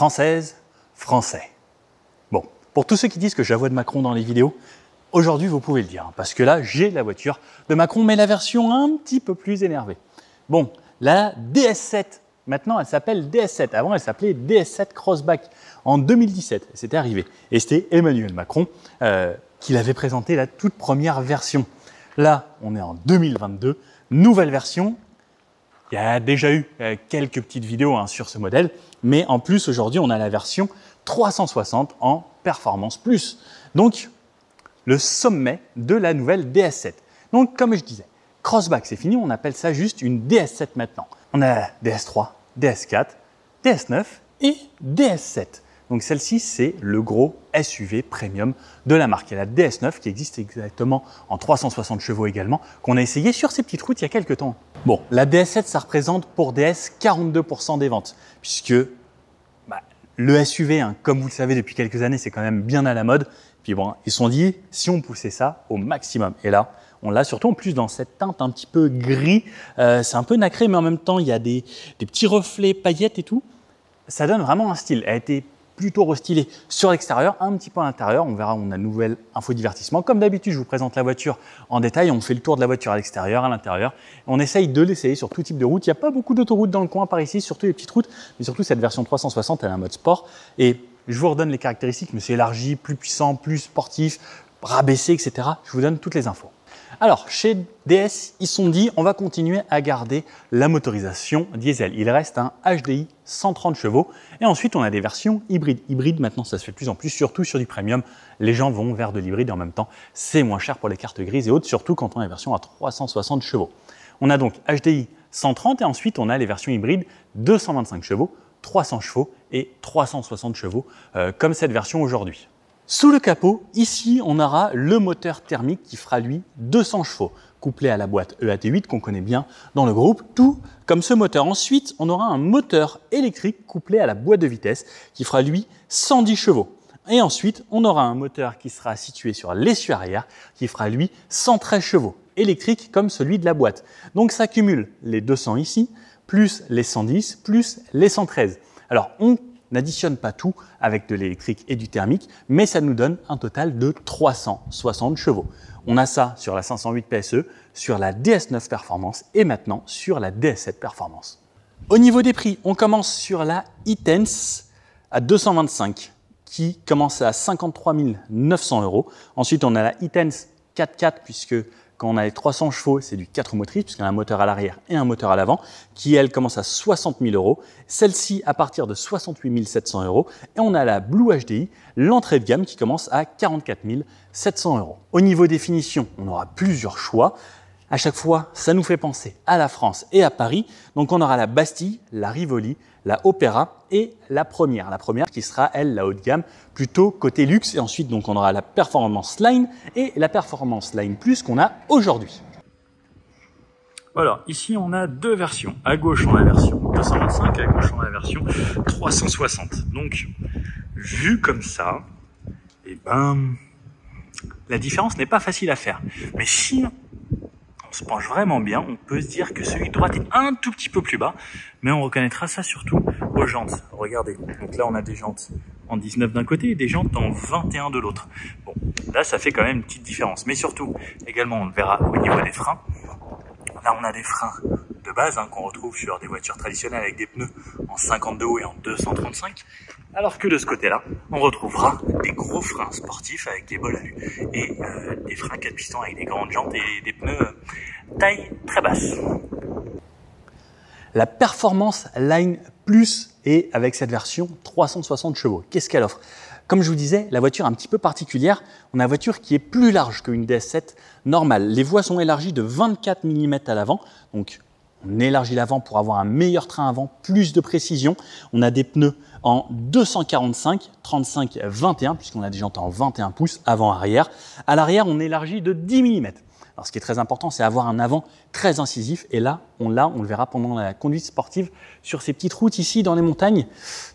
Française, Français. Bon, pour tous ceux qui disent que j'ai la voix de Macron dans les vidéos, aujourd'hui vous pouvez le dire, parce que là j'ai la voiture de Macron, mais la version un petit peu plus énervée. Bon, la DS7, maintenant elle s'appelle DS7, avant elle s'appelait DS7 Crossback en 2017, c'était arrivé. Et c'était Emmanuel Macron qui l'avait présenté la toute première version. Là, on est en 2022, nouvelle version. Il y a déjà eu quelques petites vidéos sur ce modèle, mais en plus aujourd'hui on a la version 360 en Performance Plus. Donc le sommet de la nouvelle DS7. Donc comme je disais, Crossback c'est fini, on appelle ça juste une DS7 maintenant. On a DS3, DS4, DS9 et DS7. Donc celle-ci c'est le gros SUV premium de la marque. Il y a la DS9 qui existe exactement en 360 chevaux également, qu'on a essayé sur ces petites routes il y a quelques temps. Bon, la DS7 ça représente pour DS 42% des ventes, puisque le SUV, comme vous le savez depuis quelques années, c'est quand même bien à la mode. Puis bon, ils se sont dit, si on poussait ça au maximum. Et là, on l'a surtout en plus dans cette teinte un petit peu gris. C'est un peu nacré, mais en même temps, il y a des petits reflets paillettes et tout. Ça donne vraiment un style. Elle a été plutôt restylée sur l'extérieur, un petit peu à l'intérieur. On verra, on a une nouvelle infodivertissement. Comme d'habitude, je vous présente la voiture en détail. On fait le tour de la voiture à l'extérieur, à l'intérieur. On essaye de l'essayer sur tout type de route. Il n'y a pas beaucoup d'autoroutes dans le coin par ici, surtout les petites routes. Mais surtout, cette version 360, elle a un mode sport. Et je vous redonne les caractéristiques, mais c'est élargi, plus puissant, plus sportif, rabaissé, etc. Je vous donne toutes les infos. Alors, chez DS, ils se sont dit, on va continuer à garder la motorisation diesel. Il reste un HDI 130 chevaux. Et ensuite, on a des versions hybrides. Hybrides, maintenant, ça se fait de plus en plus, surtout sur du premium. Les gens vont vers de l'hybride et en même temps, c'est moins cher pour les cartes grises et autres, surtout quand on a une version à 360 chevaux. On a donc HDI 130 et ensuite, on a les versions hybrides 225 chevaux, 300 chevaux et 360 chevaux, comme cette version aujourd'hui. Sous le capot, ici, on aura le moteur thermique qui fera, lui, 200 chevaux, couplé à la boîte EAT8 qu'on connaît bien dans le groupe, tout comme ce moteur. Ensuite, on aura un moteur électrique couplé à la boîte de vitesse qui fera, lui, 110 chevaux. Et ensuite, on aura un moteur qui sera situé sur l'essieu arrière qui fera, lui, 113 chevaux, électrique comme celui de la boîte. Donc, ça cumule les 200 ici, plus les 110, plus les 113. Alors, on n'additionne pas tout avec de l'électrique et du thermique, mais ça nous donne un total de 360 chevaux. On a ça sur la 508 PSE, sur la DS9 Performance et maintenant sur la DS7 Performance. Au niveau des prix, on commence sur la e-Tense à 225 qui commence à 53 900 €. Ensuite, on a la e-Tense 4x4 puisque quand on a les 300 chevaux, c'est du 4 motrices, puisqu'il y a un moteur à l'arrière et un moteur à l'avant, qui, elle, commence à 60 000 €. Celle-ci, à partir de 68 700 €. Et on a la Blue HDI, l'entrée de gamme, qui commence à 44 700 €. Au niveau des finitions, on aura plusieurs choix. À chaque fois, ça nous fait penser à la France et à Paris. Donc, on aura la Bastille, la Rivoli, la Opéra et la Première. La Première qui sera, elle, la haut de gamme, plutôt côté luxe. Et ensuite, donc, on aura la Performance Line et la Performance Line Plus qu'on a aujourd'hui. Voilà, ici, on a deux versions. À gauche, on a la version 225, à gauche, on a la version 360. Donc, vu comme ça, eh ben, la différence n'est pas facile à faire. Mais si on se penche vraiment bien, on peut se dire que celui de droite est un tout petit peu plus bas, mais on reconnaîtra ça surtout aux jantes. Regardez, donc là on a des jantes en 19 d'un côté et des jantes en 21 de l'autre. Bon, là ça fait quand même une petite différence, mais surtout, également on le verra au niveau des freins. Là on a des freins de base qu'on retrouve sur des voitures traditionnelles avec des pneus en 52 haut et en 235. Alors que de ce côté-là, on retrouvera des gros freins sportifs avec des bols à vue et des freins 4 pistons avec des grandes jantes et des pneus taille très basse. La Performance Line Plus est avec cette version 360 chevaux. Qu'est-ce qu'elle offre? Comme je vous disais, la voiture est un petit peu particulière. On a une voiture qui est plus large qu'une DS7 normale. Les voies sont élargies de 24 mm à l'avant, donc on élargit l'avant pour avoir un meilleur train avant, plus de précision. On a des pneus en 245, 35, 21, puisqu'on a des jantes en 21 pouces avant-arrière. À l'arrière, on élargit de 10 mm. Alors, ce qui est très important, c'est avoir un avant très incisif. Et là, on le verra pendant la conduite sportive sur ces petites routes ici dans les montagnes.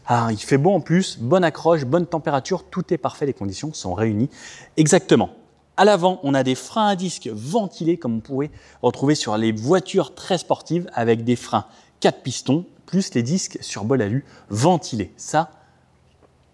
Ah, il fait beau en plus, bonne accroche, bonne température, tout est parfait, les conditions sont réunies exactement. À l'avant, on a des freins à disque ventilés comme on pourrait retrouver sur les voitures très sportives avec des freins 4 pistons plus les disques sur bol alu ventilés. Ça,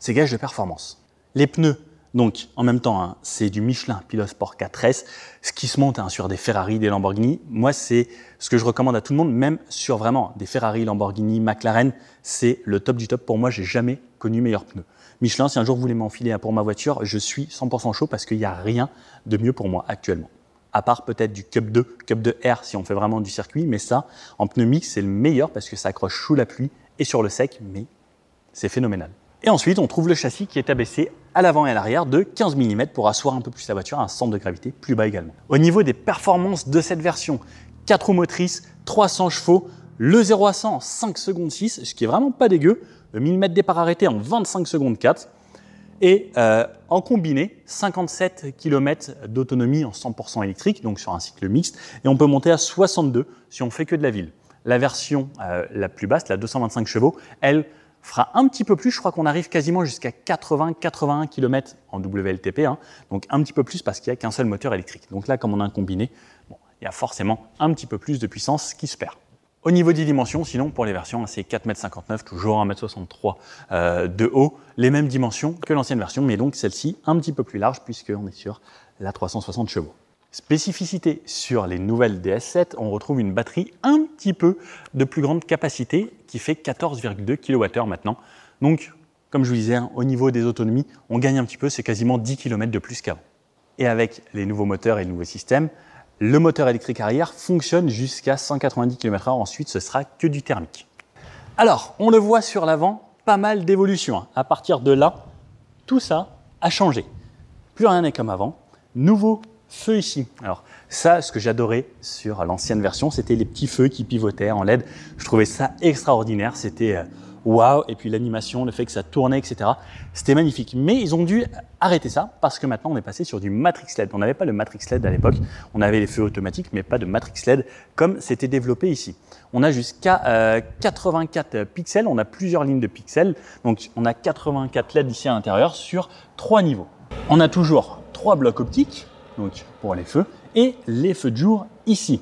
c'est gage de performance. Les pneus, donc en même temps, hein, c'est du Michelin Pilot Sport 4S, ce qui se monte hein, sur des Ferrari, des Lamborghini. Moi, c'est ce que je recommande à tout le monde, même sur vraiment des Ferrari, Lamborghini, McLaren, c'est le top du top. Pour moi, j'ai jamais connu meilleur pneu. Michelin, si un jour vous voulez m'enfiler pour ma voiture, je suis 100% chaud parce qu'il n'y a rien de mieux pour moi actuellement. À part peut-être du Cup 2 R si on fait vraiment du circuit, mais ça, en pneu mix, c'est le meilleur parce que ça accroche sous la pluie et sur le sec, mais c'est phénoménal. Et ensuite, on trouve le châssis qui est abaissé à l'avant et à l'arrière de 15 mm pour asseoir un peu plus la voiture à un centre de gravité plus bas également. Au niveau des performances de cette version, 4 roues motrices, 300 chevaux, le 0 à 100 en 5 secondes 6, ce qui est vraiment pas dégueu, le 1000 m départ arrêté en 25 secondes 4, et en combiné, 57 km d'autonomie en 100% électrique, donc sur un cycle mixte, et on peut monter à 62 si on fait que de la ville. La version la plus basse, la 225 chevaux, elle fera un petit peu plus, je crois qu'on arrive quasiment jusqu'à 80-81 km en WLTP, hein, donc un petit peu plus parce qu'il n'y a qu'un seul moteur électrique. Donc là, comme on a un combiné, bon, il y a forcément un petit peu plus de puissance qui se perd. Au niveau des dimensions, sinon pour les versions, c'est 4,59 m, toujours 1,63 m de haut, les mêmes dimensions que l'ancienne version, mais donc celle-ci un petit peu plus large puisqu'on est sur la 360 chevaux. Spécificité sur les nouvelles DS7, on retrouve une batterie un petit peu de plus grande capacité qui fait 14,2 kWh maintenant. Donc, comme je vous disais, hein, au niveau des autonomies, on gagne un petit peu, c'est quasiment 10 km de plus qu'avant. Et avec les nouveaux moteurs et le nouveau système, le moteur électrique arrière fonctionne jusqu'à 190 km/h. Ensuite, ce sera que du thermique. Alors, on le voit sur l'avant, pas mal d'évolutions. Hein. À partir de là, tout ça a changé. Plus rien n'est comme avant. Nouveau feu ici. Alors ça, ce que j'adorais sur l'ancienne version, c'était les petits feux qui pivotaient en LED. Je trouvais ça extraordinaire. C'était waouh. Et puis l'animation, le fait que ça tournait, etc. C'était magnifique. Mais ils ont dû arrêter ça parce que maintenant on est passé sur du Matrix LED. On n'avait pas le Matrix LED à l'époque. On avait les feux automatiques, mais pas de Matrix LED comme c'était développé ici. On a jusqu'à 84 pixels. On a plusieurs lignes de pixels. Donc on a 84 LED ici à l'intérieur sur 3 niveaux. On a toujours 3 blocs optiques. Donc pour les feux, et les feux de jour ici.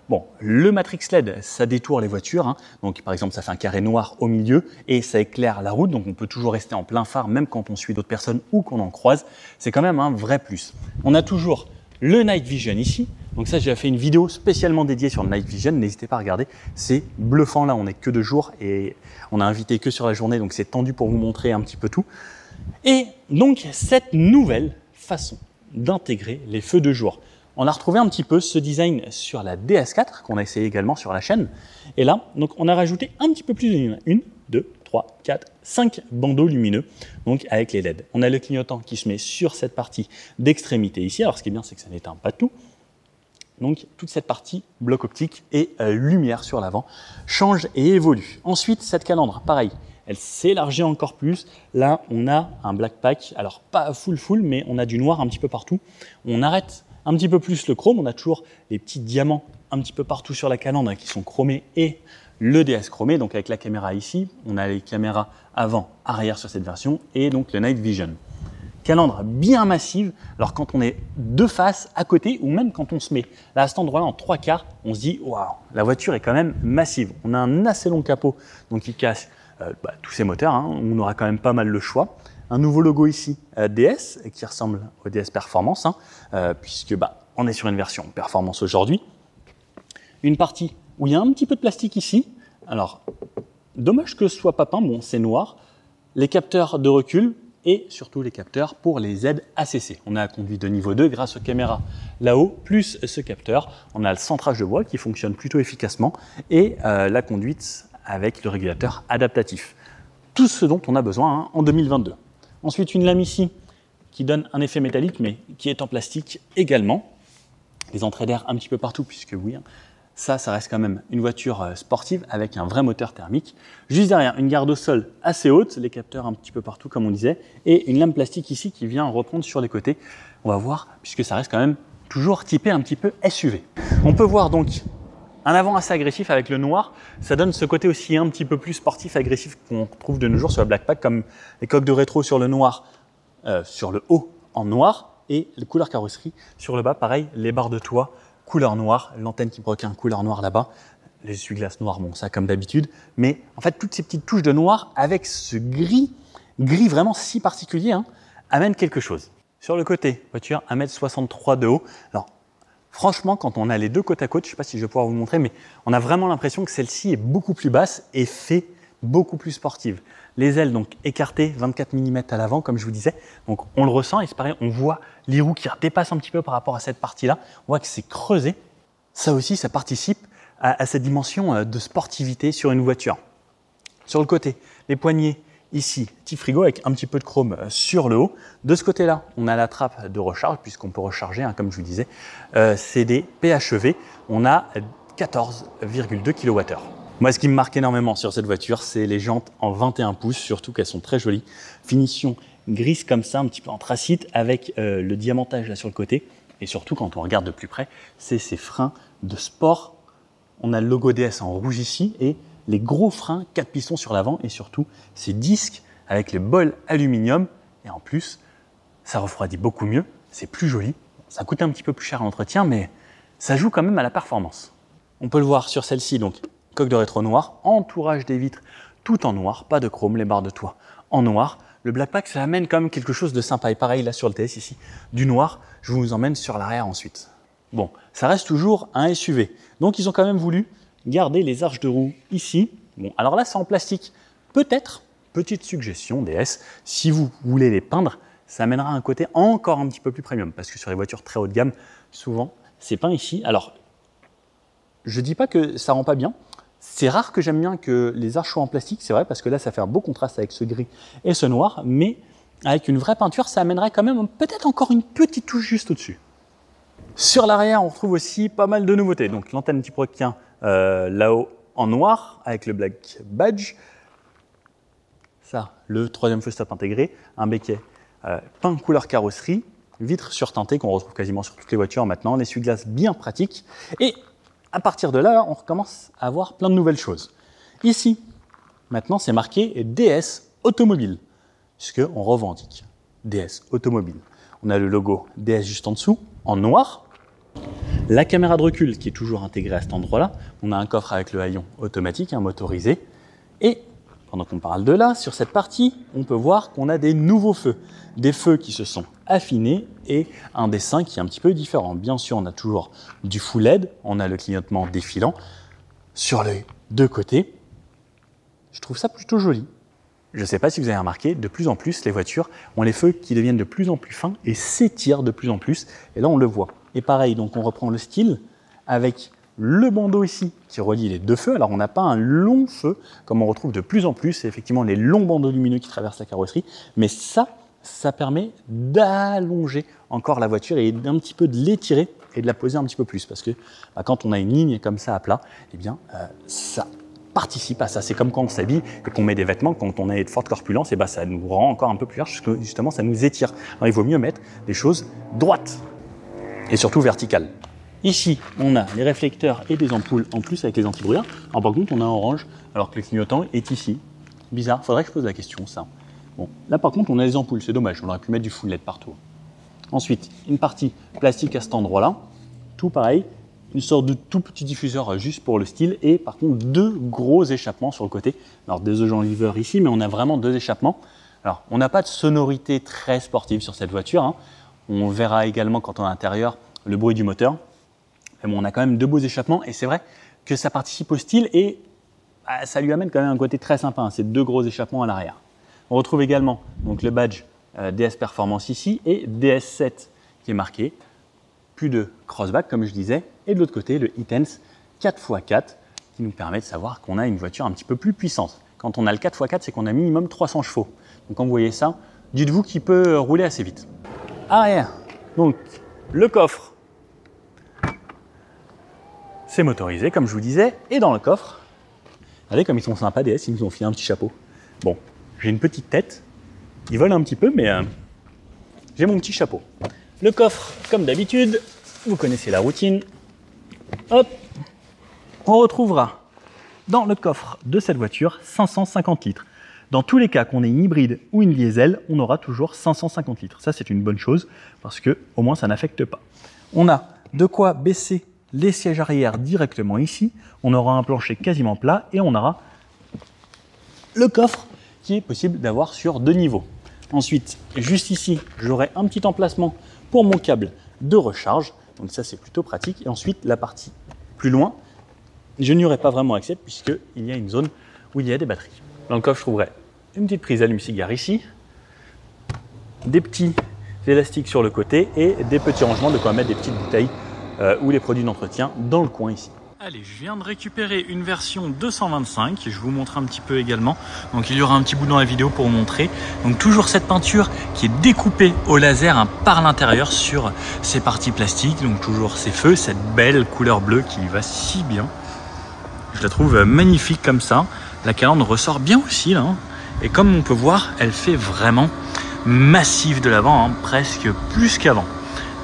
Bon, le Matrix LED, ça détourne les voitures. Hein. Donc par exemple, ça fait un carré noir au milieu et ça éclaire la route. Donc on peut toujours rester en plein phare, même quand on suit d'autres personnes ou qu'on en croise. C'est quand même un vrai plus. On a toujours le Night Vision ici. Donc ça, j'ai fait une vidéo spécialement dédiée sur le Night Vision. N'hésitez pas à regarder. C'est bluffant. Là, on n'est que de jour et on a invité que sur la journée. Donc c'est tendu pour vous montrer un petit peu tout. Et donc cette nouvelle façon d'intégrer les feux de jour. On a retrouvé un petit peu ce design sur la DS4 qu'on a essayé également sur la chaîne. Et là, donc on a rajouté un petit peu plus de 1, 2, 3, 4, 5 bandeaux lumineux donc avec les LED. On a le clignotant qui se met sur cette partie d'extrémité ici. Alors ce qui est bien, c'est que ça n'éteint pas tout. Donc toute cette partie bloc optique et lumière sur l'avant change et évolue. Ensuite, cette calandre, pareil. Elle s'élargit encore plus. Là, on a un black pack. Alors, pas full, mais on a du noir un petit peu partout. On arrête un petit peu plus le chrome. On a toujours les petits diamants un petit peu partout sur la calandre hein, qui sont chromés et le DS chromé. Donc, avec la caméra ici, on a les caméras avant, arrière sur cette version et donc le Night Vision. Calandre bien massive. Alors, quand on est de face, à côté ou même quand on se met là, à cet endroit-là en 3/4, on se dit waouh, la voiture est quand même massive. On a un assez long capot donc qui cache tous ces moteurs, hein, on aura quand même pas mal le choix. Un nouveau logo ici, DS, qui ressemble au DS Performance, hein, puisque on est sur une version Performance aujourd'hui. Une partie où il y a un petit peu de plastique ici. Alors, dommage que ce soit pas peint, bon, c'est noir. Les capteurs de recul et surtout les capteurs pour les aides ACC. On a la conduite de niveau 2 grâce aux caméras là-haut, plus ce capteur. On a le centrage de bois qui fonctionne plutôt efficacement et la conduite avec le régulateur adaptatif. Tout ce dont on a besoin hein, en 2022. Ensuite, une lame ici qui donne un effet métallique, mais qui est en plastique également. Les entrées d'air un petit peu partout, puisque oui, hein, ça reste quand même une voiture sportive avec un vrai moteur thermique. Juste derrière, une garde au sol assez haute, les capteurs un petit peu partout, comme on disait, et une lame plastique ici qui vient reprendre sur les côtés. On va voir, puisque ça reste quand même toujours typé un petit peu SUV. On peut voir donc un avant assez agressif avec le noir, ça donne ce côté aussi un petit peu plus sportif, agressif qu'on trouve de nos jours sur la Black Pack, comme les coques de rétro sur le noir, sur le haut en noir, et les couleurs carrosserie sur le bas, pareil, les barres de toit, couleur noire, l'antenne qui broque un couleur noire là-bas, les essuie-glaces noirs, bon ça comme d'habitude, mais en fait toutes ces petites touches de noir avec ce gris gris vraiment si particulier, hein, amène quelque chose. Sur le côté, voiture 1,63 m de haut. Alors, franchement, quand on a les deux côte à côte, je ne sais pas si je vais pouvoir vous montrer, mais on a vraiment l'impression que celle-ci est beaucoup plus basse et fait beaucoup plus sportive. Les ailes donc écartées, 24 mm à l'avant, comme je vous disais. Donc on le ressent et c'est pareil, on voit les roues qui dépassent un petit peu par rapport à cette partie-là. On voit que c'est creusé. Ça aussi, ça participe à cette dimension de sportivité sur une voiture. Sur le côté, les poignées ici, petit frigo avec un petit peu de chrome sur le haut. De ce côté-là, on a la trappe de recharge puisqu'on peut recharger, hein, comme je vous disais. C'est des PHEV. On a 14,2 kWh. Moi, ce qui me marque énormément sur cette voiture, c'est les jantes en 21 pouces, surtout qu'elles sont très jolies. Finition grise comme ça, un petit peu anthracite, avec le diamantage là sur le côté. Et surtout, quand on regarde de plus près, c'est ces freins de sport. On a le logo DS en rouge ici et les gros freins 4 pistons sur l'avant et surtout ces disques avec les bols aluminium. Et en plus, ça refroidit beaucoup mieux, c'est plus joli. Ça coûte un petit peu plus cher à l'entretien, mais ça joue quand même à la performance. On peut le voir sur celle-ci, donc coque de rétro noir, entourage des vitres tout en noir, pas de chrome, les barres de toit en noir. Le Black Pack, ça amène quand même quelque chose de sympa. Et pareil, là sur le TS ici, du noir, je vous emmène sur l'arrière ensuite. Bon, ça reste toujours un SUV. Donc ils ont quand même voulu garder les arches de roue ici. Bon, alors là, c'est en plastique. Peut-être, petite suggestion DS, si vous voulez les peindre, ça amènera un côté encore un petit peu plus premium. Parce que sur les voitures très haut de gamme, souvent, c'est peint ici. Alors, je ne dis pas que ça rend pas bien. C'est rare que j'aime bien que les arches soient en plastique, c'est vrai, parce que là, ça fait un beau contraste avec ce gris et ce noir. Mais avec une vraie peinture, ça amènerait quand même peut-être encore une petite touche juste au-dessus. Sur l'arrière, on retrouve aussi pas mal de nouveautés. Donc l'antenne type requin là-haut en noir avec le Black Badge. Ça, le troisième feu stop intégré, un béquet peint couleur carrosserie, vitres surteintées qu'on retrouve quasiment sur toutes les voitures maintenant, l'essuie-glace bien pratique. Et à partir de là, on recommence à avoir plein de nouvelles choses. Ici, maintenant, c'est marqué DS Automobile, puisqu'on revendique DS Automobile. On a le logo DS juste en dessous, en noir. La caméra de recul qui est toujours intégrée à cet endroit-là. On a un coffre avec le haillon automatique, motorisé. Et pendant qu'on parle de là, sur cette partie, on peut voir qu'on a des nouveaux feux. Des feux qui se sont affinés et un dessin qui est un petit peu différent. Bien sûr, on a toujours du full LED, on a le clignotement défilant. Sur les deux côtés, je trouve ça plutôt joli. Je ne sais pas si vous avez remarqué, de plus en plus, les voitures ont les feux qui deviennent de plus en plus fins et s'étirent de plus en plus. Et là, on le voit. Et pareil, donc on reprend le style avec le bandeau ici qui relie les deux feux. Alors, on n'a pas un long feu comme on retrouve de plus en plus. C'est effectivement les longs bandeaux lumineux qui traversent la carrosserie. Mais ça permet d'allonger encore la voiture et d'un petit peu de l'étirer et de la poser un petit peu plus. Parce que quand on a une ligne comme ça à plat, eh bien, ça participe à ça. C'est comme quand on s'habille et qu'on met des vêtements, quand on est de forte corpulence, et ça nous rend encore un peu plus large, parce que justement, ça nous étire. Alors, il vaut mieux mettre des choses droites et surtout verticales. Ici, on a les réflecteurs et des ampoules en plus avec les anti-brouillard. Alors, par contre, on a un orange, alors que le clignotant est ici. Bizarre, faudrait que je pose la question, ça. Bon, là, par contre, on a les ampoules, c'est dommage, on aurait pu mettre du full LED partout. Ensuite, une partie plastique à cet endroit-là, tout pareil. Une sorte de tout petit diffuseur juste pour le style et par contre deux gros échappements sur le côté. Alors des ogenliveurs ici, mais on a vraiment deux échappements. Alors on n'a pas de sonorité très sportive sur cette voiture, hein. On verra également quand on est à l'intérieur le bruit du moteur. Mais bon, on a quand même deux beaux échappements et c'est vrai que ça participe au style et ça lui amène quand même un côté très sympa, hein, ces deux gros échappements à l'arrière. On retrouve également donc, le badge DS Performance ici et DS7 qui est marqué. Plus de crossback comme je disais, et de l'autre côté le e-Tense 4x4 qui nous permet de savoir qu'on a une voiture un petit peu plus puissante. Quand on a le 4x4, c'est qu'on a minimum 300 chevaux. Donc quand vous voyez ça, dites-vous qu'il peut rouler assez vite. Arrière, donc le coffre, c'est motorisé comme je vous disais, et dans le coffre, regardez comme ils sont sympas DS, ils nous ont filé un petit chapeau. Bon, j'ai une petite tête, ils volent un petit peu, mais j'ai mon petit chapeau. Le coffre, comme d'habitude, vous connaissez la routine. Hop, on retrouvera dans le coffre de cette voiture 550 litres. Dans tous les cas, qu'on ait une hybride ou une diesel, on aura toujours 550 litres. Ça, c'est une bonne chose parce que au moins, ça n'affecte pas. On a de quoi baisser les sièges arrière directement ici. On aura un plancher quasiment plat et on aura le coffre qui est possible d'avoir sur 2 niveaux. Ensuite, juste ici, j'aurai un petit emplacement pour mon câble de recharge. Donc ça, c'est plutôt pratique. Et ensuite, la partie plus loin, je n'y aurai pas vraiment accès puisqu'il y a une zone où il y a des batteries. Dans le coffre, je trouverai une petite prise allume-cigare ici, des petits élastiques sur le côté et des petits rangements de quoi mettre des petites bouteilles ou les produits d'entretien dans le coin ici. Allez, je viens de récupérer une version 225, je vous montre un petit peu également. Donc il y aura un petit bout dans la vidéo pour vous montrer. Donc toujours cette peinture qui est découpée au laser par l'intérieur sur ces parties plastiques. Donc toujours ces feux, cette belle couleur bleue qui va si bien. Je la trouve magnifique comme ça. La calandre ressort bien aussi là. Hein. Et comme on peut voir, elle fait vraiment massif de l'avant, hein, presque plus qu'avant.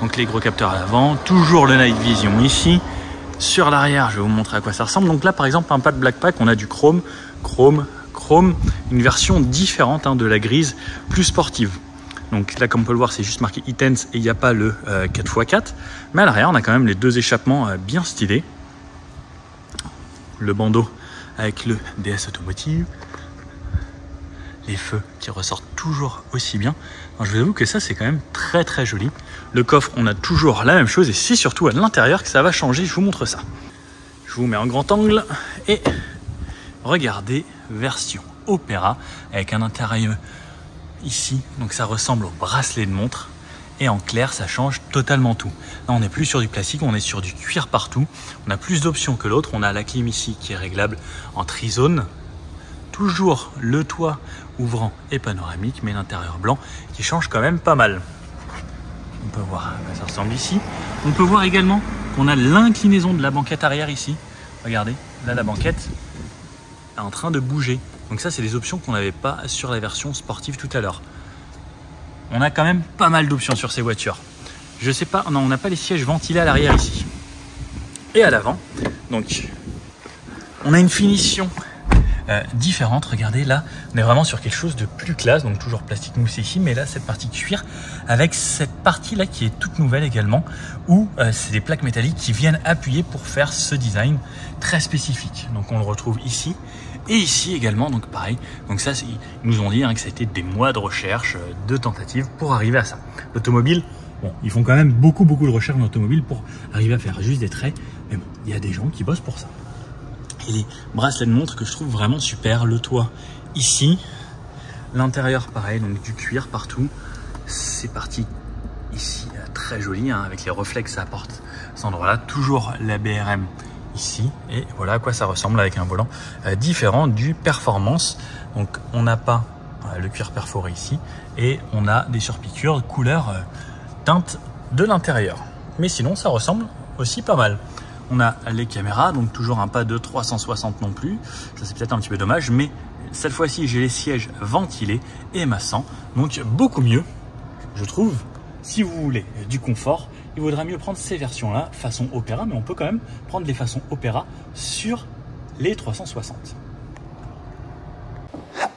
Donc les gros capteurs à l'avant, toujours le Night Vision ici. Sur l'arrière, je vais vous montrer à quoi ça ressemble. Donc là, par exemple, un pas de Blackpack, on a du chrome, une version différente hein, de la grise, plus sportive. Donc là, comme on peut le voir, c'est juste marqué Intense et il n'y a pas le 4x4. Mais à l'arrière, on a quand même les 2 échappements bien stylés. Le bandeau avec le DS Automotive. Les feux qui ressortent toujours aussi bien. Alors, je vous avoue que ça, c'est quand même très très joli. Le coffre, on a toujours la même chose et c'est surtout à l'intérieur que ça va changer. Je vous montre ça. Je vous mets en grand angle et regardez, version Opéra avec un intérieur ici. Donc ça ressemble au bracelet de montre et en clair, ça change totalement tout. Là, on n'est plus sur du plastique, on est sur du cuir partout. On a plus d'options que l'autre. On a la clim ici qui est réglable en trizone. Toujours le toit ouvrant et panoramique, mais l'intérieur blanc qui change quand même pas mal. On peut voir à quoi ça ressemble ici. On peut voir également qu'on a l'inclinaison de la banquette arrière ici. Regardez, là la banquette est en train de bouger. Donc ça, c'est des options qu'on n'avait pas sur la version sportive tout à l'heure. On a quand même pas mal d'options sur ces voitures. Je sais pas, non, on n'a pas les sièges ventilés à l'arrière ici. Et à l'avant, donc on a une finition différente. Regardez, là on est vraiment sur quelque chose de plus classe, donc toujours plastique moussé ici, mais là cette partie cuir avec cette partie là qui est toute nouvelle également, où c'est des plaques métalliques qui viennent appuyer pour faire ce design très spécifique. Donc on le retrouve ici et ici également, donc pareil. Donc ça, ils nous ont dit hein, que ça a été des mois de recherche, de tentatives pour arriver à ça. L'automobile, bon, ils font quand même beaucoup de recherche en automobile pour arriver à faire juste des traits, mais bon, il y a des gens qui bossent pour ça. Et les bracelets de montre que je trouve vraiment super. Le toit ici, l'intérieur pareil, donc du cuir partout. C'est parti ici, très joli hein, avec les reflets que ça apporte à cet endroit-là. Toujours la BRM ici et voilà à quoi ça ressemble avec un volant différent du Performance. Donc on n'a pas le cuir perforé ici et on a des surpiqûres couleur teinte de l'intérieur. Mais sinon ça ressemble aussi pas mal. On a les caméras, donc toujours un pas de 360 non plus. Ça, c'est peut-être un petit peu dommage, mais cette fois-ci, j'ai les sièges ventilés et massants. Donc, beaucoup mieux, je trouve. Si vous voulez du confort, il vaudra mieux prendre ces versions-là, façon Opéra, mais on peut quand même prendre les façons Opéra sur les 360.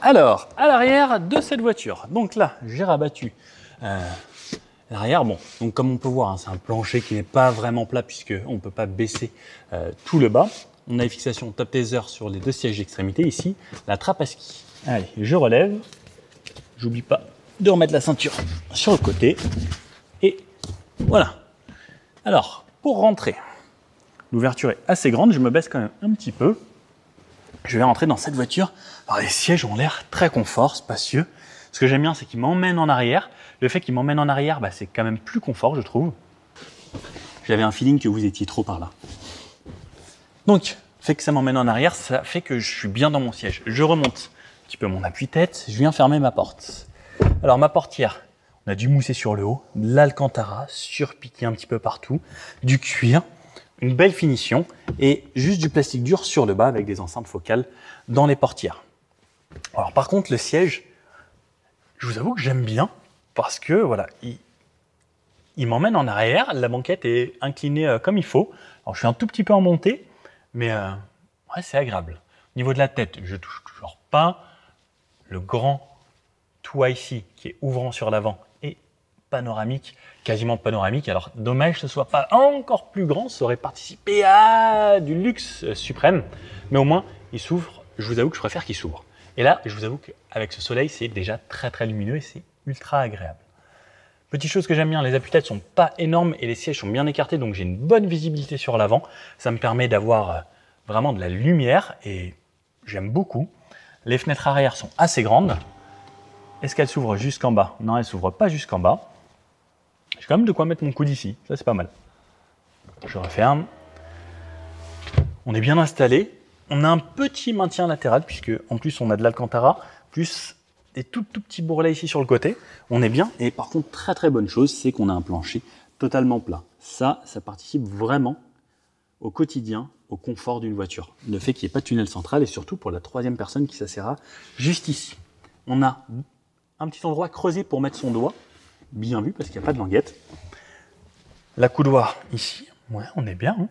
Alors, à l'arrière de cette voiture, donc là, j'ai rabattu l'arrière, bon, donc comme on peut voir, hein, c'est un plancher qui n'est pas vraiment plat puisqu'on ne peut pas baisser tout le bas. On a les fixations top taser sur les 2 sièges d'extrémité ici, la trappe à ski. Allez, je relève. J'oublie pas de remettre la ceinture sur le côté. Et voilà. Alors, pour rentrer, l'ouverture est assez grande, je me baisse quand même un petit peu. Je vais rentrer dans cette voiture. Alors les sièges ont l'air très confort, spacieux. Ce que j'aime bien, c'est qu'ils m'emmènent en arrière. Le fait qu'ils m'emmènent en arrière, bah, c'est quand même plus confort, je trouve. J'avais un feeling que vous étiez trop par là. Donc, le fait que ça m'emmène en arrière, ça fait que je suis bien dans mon siège. Je remonte un petit peu mon appui-tête, je viens fermer ma porte. Alors, ma portière, on a du moussé sur le haut, de l'alcantara surpiqué un petit peu partout, du cuir, une belle finition et juste du plastique dur sur le bas avec des enceintes focales dans les portières. Alors, par contre, le siège, je vous avoue que j'aime bien parce que voilà, il m'emmène en arrière, la banquette est inclinée comme il faut. Alors je suis un tout petit peu en montée, mais ouais, c'est agréable. Au niveau de la tête, je touche toujours pas. Le grand toit ici qui est ouvrant sur l'avant et panoramique, quasiment panoramique. Alors dommage que ce soit pas encore plus grand, ça aurait participé à du luxe suprême, mais au moins il s'ouvre. Je vous avoue que je préfère qu'il s'ouvre. Et là, je vous avoue qu'avec ce soleil, c'est déjà très très lumineux et c'est ultra agréable. Petite chose que j'aime bien, les appuis-têtes sont pas énormes et les sièges sont bien écartés, donc j'ai une bonne visibilité sur l'avant. Ça me permet d'avoir vraiment de la lumière et j'aime beaucoup. Les fenêtres arrière sont assez grandes. Est-ce qu'elles s'ouvrent jusqu'en bas? Non, elles ne s'ouvrent pas jusqu'en bas. J'ai quand même de quoi mettre mon coude ici, ça c'est pas mal. Je referme. On est bien installé. On a un petit maintien latéral puisque en plus on a de l'Alcantara, plus des tout petits bourrelets ici sur le côté. On est bien. Et par contre, très très bonne chose, c'est qu'on a un plancher totalement plat. Ça participe vraiment au quotidien, au confort d'une voiture. Le fait qu'il n'y ait pas de tunnel central et surtout pour la troisième personne qui s'asseyera juste ici. On a un petit endroit creusé pour mettre son doigt. Bien vu parce qu'il n'y a pas de languette. La coudoir ici, ouais, on est bien. Hein.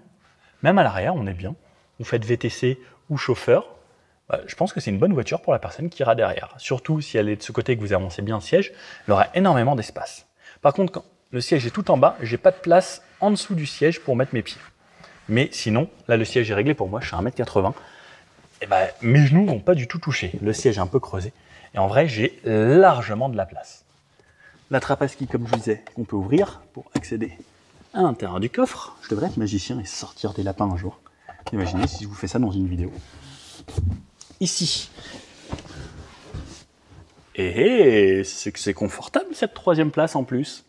Même à l'arrière, on est bien. Vous faites VTC ou chauffeur. Je pense que c'est une bonne voiture pour la personne qui ira derrière. Surtout si elle est de ce côté que vous avancez bien le siège, elle aura énormément d'espace. Par contre, quand le siège est tout en bas, j'ai pas de place en dessous du siège pour mettre mes pieds. Mais sinon, là le siège est réglé pour moi, je suis à 1m80. Et mes genoux vont pas du tout toucher. Le siège est un peu creusé. Et en vrai, j'ai largement de la place. La trappe à ski, comme je vous disais, qu'on peut ouvrir pour accéder à l'intérieur du coffre. Je devrais être magicien et sortir des lapins un jour. Imaginez si je vous fais ça dans une vidéo. Ici. Et c'est que c'est confortable cette troisième place en plus.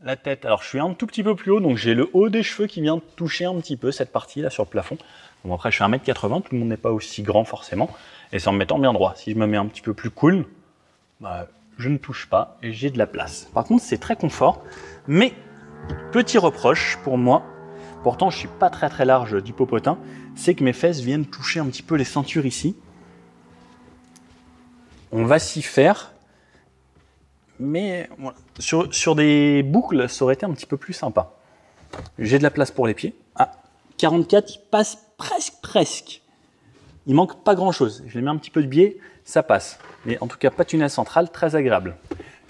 La tête, alors je suis un tout petit peu plus haut, donc j'ai le haut des cheveux qui vient toucher un petit peu cette partie là sur le plafond. Bon, après je suis à 1m80, tout le monde n'est pas aussi grand forcément, et c'est en me mettant bien droit. Si je me mets un petit peu plus cool, je ne touche pas et j'ai de la place. Par contre c'est très confort, mais petit reproche pour moi, pourtant je ne suis pas très très large du popotin, c'est que mes fesses viennent toucher un petit peu les ceintures ici. On va s'y faire, mais voilà. Sur des boucles, ça aurait été un petit peu plus sympa. J'ai de la place pour les pieds. Ah, 44, il passe presque. Il manque pas grand chose. Je les mets un petit peu de biais, ça passe. Mais en tout cas, pas de tunnel central, très agréable.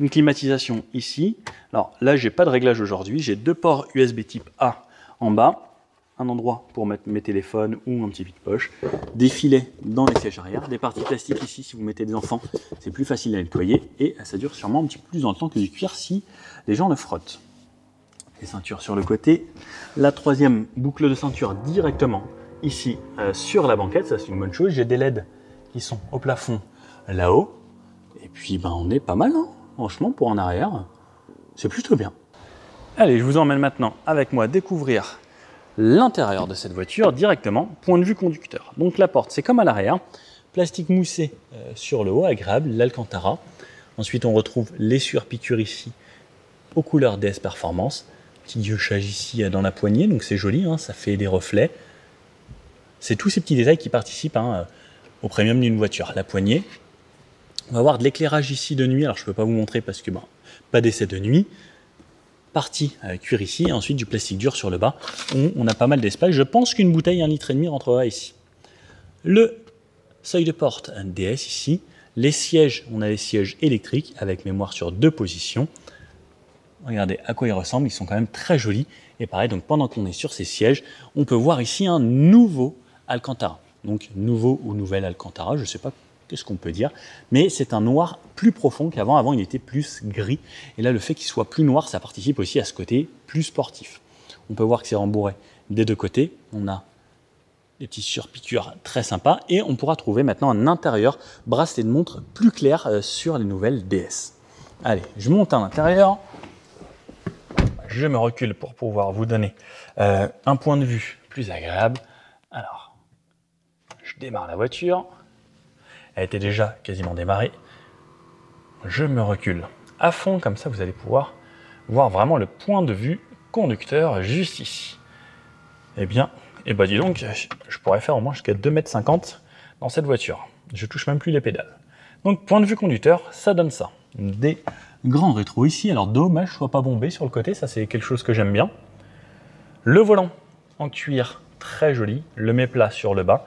Une climatisation ici. Alors là, j'ai pas de réglage aujourd'hui. J'ai 2 ports USB type A en bas. Un endroit pour mettre mes téléphones ou un petit vide-poche. Des filets dans les sièges arrière. Des parties plastiques ici, si vous mettez des enfants, c'est plus facile à nettoyer. Et ça dure sûrement un petit peu plus dans le temps que du cuir si les gens le frottent. Les ceintures sur le côté. La troisième boucle de ceinture directement ici sur la banquette. Ça, c'est une bonne chose. J'ai des LED qui sont au plafond là-haut. Et puis, on est pas mal, hein. Franchement, pour en arrière, c'est plutôt bien. Allez, je vous emmène maintenant avec moi découvrir l'intérieur de cette voiture directement, point de vue conducteur. Donc la porte, c'est comme à l'arrière, plastique moussé sur le haut, agréable, l'Alcantara. Ensuite, on retrouve l'essuie piqûre ici, aux couleurs DS Performance. Petit guillochage ici dans la poignée, donc c'est joli, hein, ça fait des reflets. C'est tous ces petits détails qui participent au premium d'une voiture. La poignée. On va avoir de l'éclairage ici de nuit, alors je ne peux pas vous montrer parce que pas d'essai de nuit. Partie cuir ici, et ensuite du plastique dur sur le bas, où on a pas mal d'espace. Je pense qu'une bouteille 1,5 litre rentrera ici. Le seuil de porte, un DS ici. Les sièges, on a les sièges électriques avec mémoire sur 2 positions. Regardez à quoi ils ressemblent, ils sont quand même très jolis. Et pareil, donc pendant qu'on est sur ces sièges, on peut voir ici un nouveau Alcantara. Donc nouveau ou nouvelle Alcantara, je ne sais pas qu'est-ce qu'on peut dire, mais c'est un noir plus profond qu'avant. Avant, il était plus gris. Et là, le fait qu'il soit plus noir, ça participe aussi à ce côté plus sportif. On peut voir que c'est rembourré des 2 côtés. On a des petits surpiqûres très sympas. Et on pourra trouver maintenant un intérieur bracelet de montre plus clair sur les nouvelles DS. Allez, je monte à l'intérieur. Je me recule pour pouvoir vous donner un point de vue plus agréable. Alors, je démarre la voiture. Elle était déjà quasiment démarrée. Je me recule à fond, comme ça vous allez pouvoir voir vraiment le point de vue conducteur juste ici. Eh bien, dis donc, je pourrais faire au moins jusqu'à 2,50 m dans cette voiture. Je touche même plus les pédales. Donc, point de vue conducteur, ça donne ça. Des grands rétros ici. Alors, dommage, je ne sois pas bombé sur le côté. Ça, c'est quelque chose que j'aime bien. Le volant en cuir, très joli. Le méplat sur le bas.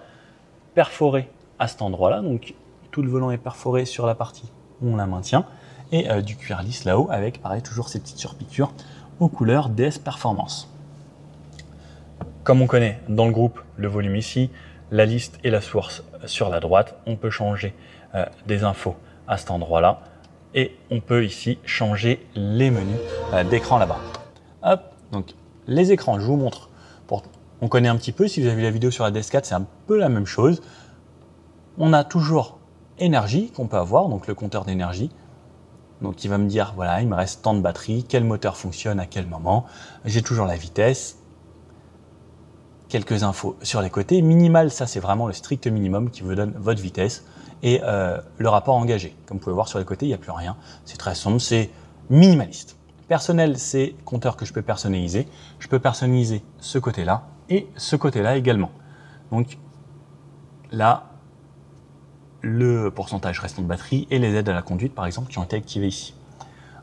Perforé à cet endroit-là. Donc, tout le volant est perforé sur la partie où on la maintient. Et du cuir lisse là-haut avec, pareil, toujours ces petites surpiqûres aux couleurs DS Performance. Comme on connaît dans le groupe, le volume ici, la liste et la source sur la droite. On peut changer des infos à cet endroit-là. Et on peut ici changer les menus d'écran là-bas. Hop, donc les écrans, je vous montre. On connaît un petit peu, si vous avez vu la vidéo sur la DS4, c'est un peu la même chose. On a toujours énergie qu'on peut avoir, donc le compteur d'énergie. Donc il va me dire, voilà, il me reste tant de batterie, quel moteur fonctionne à quel moment. J'ai toujours la vitesse. Quelques infos sur les côtés. Minimal, ça c'est vraiment le strict minimum qui vous donne votre vitesse. Et le rapport engagé. Comme vous pouvez voir sur les côtés, il n'y a plus rien. C'est très sombre, c'est minimaliste. Personnel, c'est compteur que je peux personnaliser. Je peux personnaliser ce côté-là et ce côté-là également. Donc là, le pourcentage restant de batterie et les aides à la conduite, par exemple, qui ont été activées ici.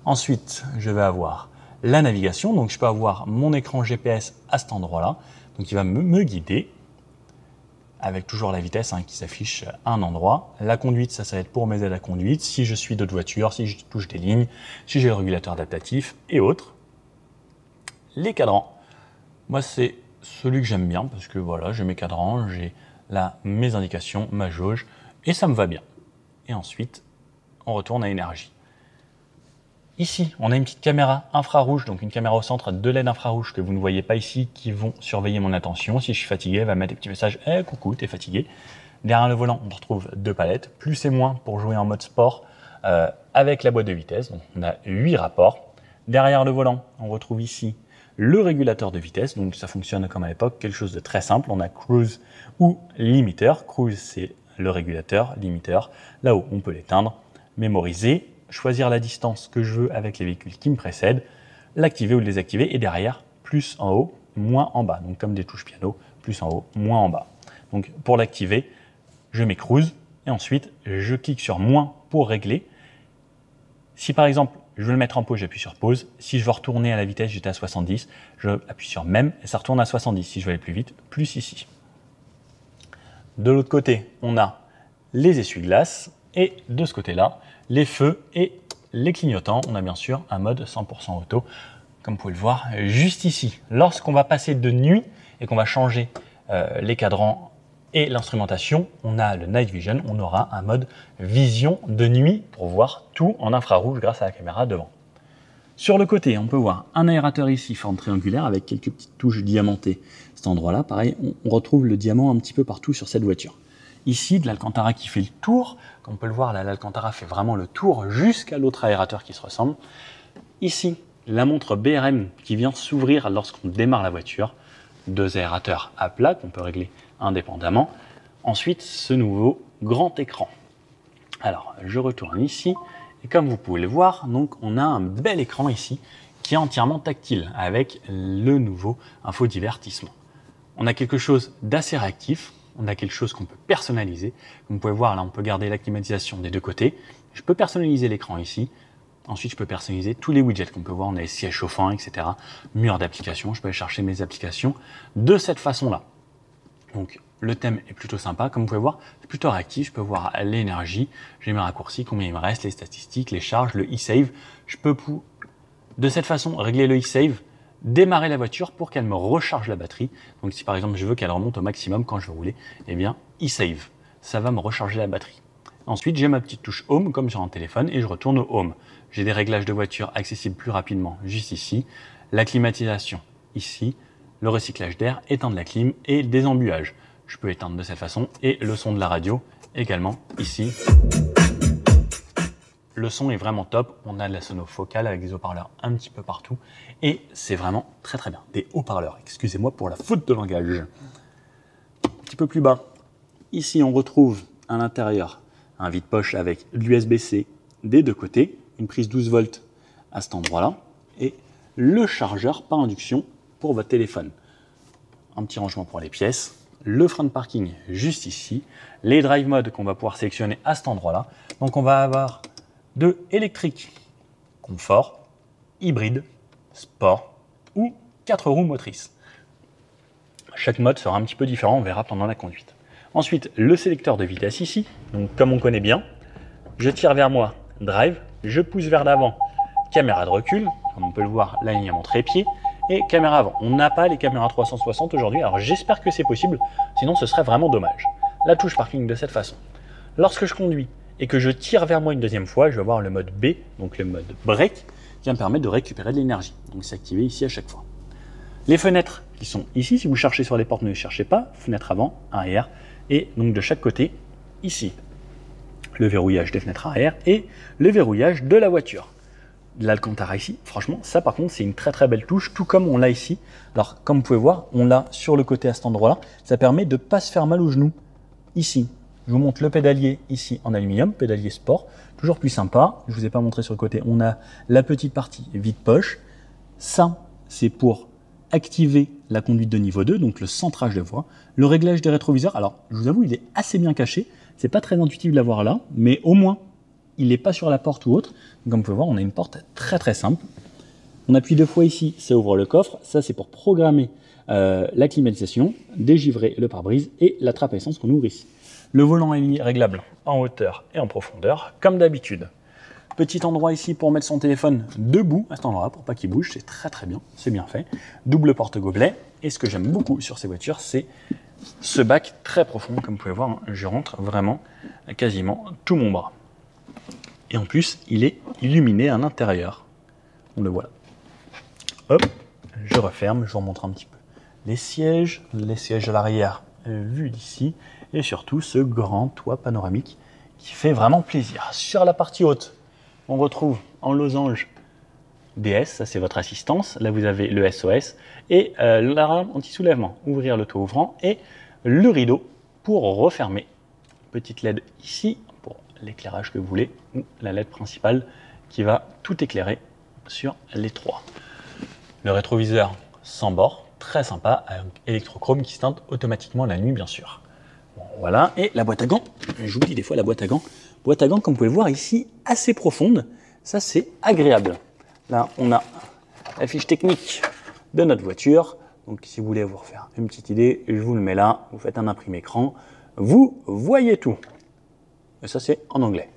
Ensuite, je vais avoir la navigation. Donc je peux avoir mon écran GPS à cet endroit-là. Donc il va me guider. Avec toujours la vitesse qui s'affiche à un endroit. La conduite, ça va être pour mes aides à conduite, si je suis d'autres voitures, si je touche des lignes, si j'ai le régulateur adaptatif et autres. Les cadrans, moi c'est celui que j'aime bien parce que voilà, j'ai mes cadrans, j'ai là mes indications, ma jauge et ça me va bien. Et ensuite, on retourne à énergie. Ici, on a une petite caméra infrarouge, donc une caméra au centre de LED infrarouge que vous ne voyez pas ici, qui vont surveiller mon attention. Si je suis fatigué, elle va mettre des petits messages « Hey, coucou, t'es fatigué ?» Derrière le volant, on retrouve deux palettes, plus et moins pour jouer en mode sport avec la boîte de vitesse. Donc, on a 8 rapports. Derrière le volant, on retrouve ici le régulateur de vitesse. Donc, ça fonctionne comme à l'époque, quelque chose de très simple. On a cruise ou limiteur. Cruise, c'est le régulateur, limiteur. Là-haut, on peut l'éteindre, mémoriser, choisir la distance que je veux avec les véhicules qui me précèdent, l'activer ou le désactiver, et derrière, plus en haut, moins en bas. Donc comme des touches piano, plus en haut, moins en bas. Donc pour l'activer, je mets cruise, et ensuite je clique sur moins pour régler. Si par exemple, je veux le mettre en pause, j'appuie sur pause. Si je veux retourner à la vitesse, j'étais à 70, je appuie sur même, et ça retourne à 70. Si je veux aller plus vite, plus ici. De l'autre côté, on a les essuie-glaces, et de ce côté-là, les feux et les clignotants. On a bien sûr un mode 100% auto, comme vous pouvez le voir juste ici. Lorsqu'on va passer de nuit et qu'on va changer les cadrans et l'instrumentation, on a le Night Vision, on aura un mode vision de nuit pour voir tout en infrarouge grâce à la caméra devant. Sur le côté, on peut voir un aérateur ici, forme triangulaire, avec quelques petites touches diamantées. Cet endroit-là, pareil, on retrouve le diamant un petit peu partout sur cette voiture. Ici, de l'Alcantara qui fait le tour. Comme on peut le voir, là, l'Alcantara fait vraiment le tour jusqu'à l'autre aérateur qui se ressemble. Ici, la montre BRM qui vient s'ouvrir lorsqu'on démarre la voiture. 2 aérateurs à plat qu'on peut régler indépendamment. Ensuite, ce nouveau grand écran. Alors, je retourne ici. Et comme vous pouvez le voir, donc, on a un bel écran ici qui est entièrement tactile avec le nouveau infodivertissement. On a quelque chose d'assez réactif. On a quelque chose qu'on peut personnaliser. Comme vous pouvez voir, là, on peut garder la climatisation des deux côtés. Je peux personnaliser l'écran ici. Ensuite, je peux personnaliser tous les widgets qu'on peut voir. On a les sièges chauffants, etc. Mur d'applications. Je peux aller chercher mes applications de cette façon-là. Donc, le thème est plutôt sympa. Comme vous pouvez voir, c'est plutôt réactif. Je peux voir l'énergie, j'ai mes raccourcis, combien il me reste, les statistiques, les charges, le e-save. Je peux, de cette façon, régler le e-save, démarrer la voiture pour qu'elle me recharge la batterie. Donc si par exemple je veux qu'elle remonte au maximum quand je veux rouler, eh bien e-save, ça va me recharger la batterie. Ensuite j'ai ma petite touche home comme sur un téléphone et je retourne au home. J'ai des réglages de voiture accessibles plus rapidement juste ici, la climatisation ici, le recyclage d'air, éteindre la clim et des embuages. Je peux éteindre de cette façon et le son de la radio également ici. Le son est vraiment top, on a de la sono focale avec des haut-parleurs un petit peu partout et c'est vraiment très très bien. Des haut-parleurs, excusez-moi pour la faute de langage. Un petit peu plus bas, ici on retrouve à l'intérieur un vide-poche avec de l'USB-C des deux côtés, une prise 12 volts à cet endroit-là et le chargeur par induction pour votre téléphone. Un petit rangement pour les pièces, le frein de parking juste ici, les drive modes qu'on va pouvoir sélectionner à cet endroit-là. Donc on va avoir de électrique, confort, hybride, sport ou 4 roues motrices. Chaque mode sera un petit peu différent, on verra pendant la conduite. Ensuite, le sélecteur de vitesse ici, donc comme on connaît bien, je tire vers moi, drive, je pousse vers l'avant, caméra de recul, comme on peut le voir, là il y a mon trépied, et caméra avant. On n'a pas les caméras 360 aujourd'hui, alors j'espère que c'est possible, sinon ce serait vraiment dommage. La touche parking de cette façon. Lorsque je conduis et que je tire vers moi une deuxième fois, je vais avoir le mode B, donc le mode break, qui va me permettre de récupérer de l'énergie. Donc c'est activé ici à chaque fois. Les fenêtres qui sont ici, si vous cherchez sur les portes, ne les cherchez pas. Fenêtre avant, arrière, et donc de chaque côté, ici, le verrouillage des fenêtres arrière et le verrouillage de la voiture. L'Alcantara ici, franchement, ça par contre, c'est une très très belle touche, tout comme on l'a ici. Alors, comme vous pouvez voir, on l'a sur le côté à cet endroit-là. Ça permet de ne pas se faire mal aux genoux. Ici, je vous montre le pédalier ici en aluminium, pédalier sport, toujours plus sympa. Je ne vous ai pas montré sur le côté, on a la petite partie vide-poche. Ça, c'est pour activer la conduite de niveau 2, donc le centrage de voie. Le réglage des rétroviseurs, alors je vous avoue, il est assez bien caché. C'est pas très intuitif de l'avoir là, mais au moins, il n'est pas sur la porte ou autre. Donc, comme vous pouvez voir, on a une porte très très simple. On appuie 2 fois ici, ça ouvre le coffre. Ça, c'est pour programmer la climatisation, dégivrer le pare-brise et la trappe à essence qu'on ouvre ici. Le volant est réglable en hauteur et en profondeur, comme d'habitude. Petit endroit ici pour mettre son téléphone debout à cet endroit pour pas qu'il bouge, c'est très très bien, c'est bien fait. Double porte-gobelet. Et ce que j'aime beaucoup sur ces voitures, c'est ce bac très profond. Comme vous pouvez voir, hein, je rentre vraiment quasiment tout mon bras. Et en plus, il est illuminé à l'intérieur. On le voit là. Hop, je referme, je vous remontre un petit peu les sièges à l'arrière vus d'ici, et surtout ce grand toit panoramique qui fait vraiment plaisir. Sur la partie haute, on retrouve en losange DS, ça c'est votre assistance. Là vous avez le SOS et l'alarme anti-soulèvement, ouvrir le toit ouvrant et le rideau pour refermer. Petite LED ici pour l'éclairage que vous voulez, ou la LED principale qui va tout éclairer sur les 3. Le rétroviseur sans bord, très sympa, électrochrome qui se teinte automatiquement la nuit bien sûr. Bon, voilà, et la boîte à gants, j'oublie des fois la boîte à gants. Boîte à gants, comme vous pouvez le voir ici, assez profonde. Ça, c'est agréable. Là, on a la fiche technique de notre voiture. Donc, si vous voulez vous refaire une petite idée, je vous le mets là. Vous faites un imprimé écran. Vous voyez tout. Et ça, c'est en anglais.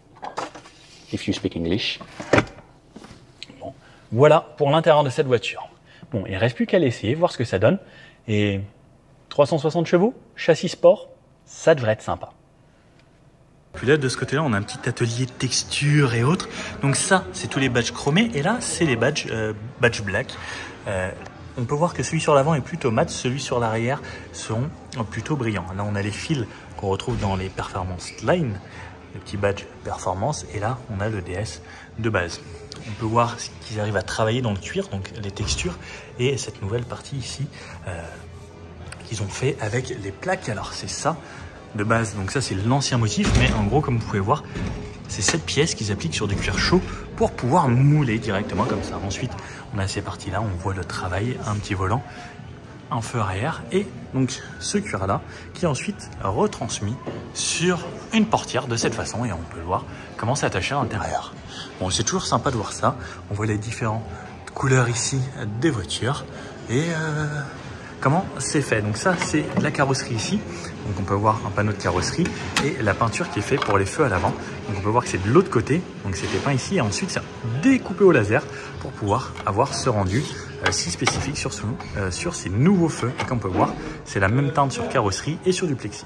If you speak English. Bon, voilà pour l'intérieur de cette voiture. Bon, il ne reste plus qu'à l'essayer, voir ce que ça donne. Et 360 chevaux, châssis sport, ça devrait être sympa. Puis là, de ce côté-là, on a un petit atelier de texture et autres. Donc ça, c'est tous les badges chromés. Et là, c'est les badges black. On peut voir que celui sur l'avant est plutôt mat, celui sur l'arrière sont plutôt brillants. Là, on a les fils qu'on retrouve dans les Performance Line, les petits badges performance. Et là, on a le DS de base. On peut voir qu'ils arrivent à travailler dans le cuir, donc les textures. Et cette nouvelle partie ici, qu'ils ont fait avec les plaques. Alors, c'est ça. De base, donc ça c'est l'ancien motif, mais en gros comme vous pouvez voir, c'est cette pièce qu'ils appliquent sur du cuir chaud pour pouvoir mouler directement comme ça. Ensuite, on a ces parties-là, on voit le travail, un petit volant, un feu arrière et donc ce cuir-là qui est ensuite retransmis sur une portière de cette façon et on peut voir comment c'est attaché à l'intérieur. Bon, c'est toujours sympa de voir ça. On voit les différentes couleurs ici des voitures et comment c'est fait. Donc ça, c'est la carrosserie ici. Donc on peut voir un panneau de carrosserie et la peinture qui est faite pour les feux à l'avant. Donc on peut voir que c'est de l'autre côté. Donc c'était peint ici et ensuite c'est découpé au laser pour pouvoir avoir ce rendu si spécifique sur ces nouveaux feux. Et comme on peut voir, c'est la même teinte sur carrosserie et sur du plexi.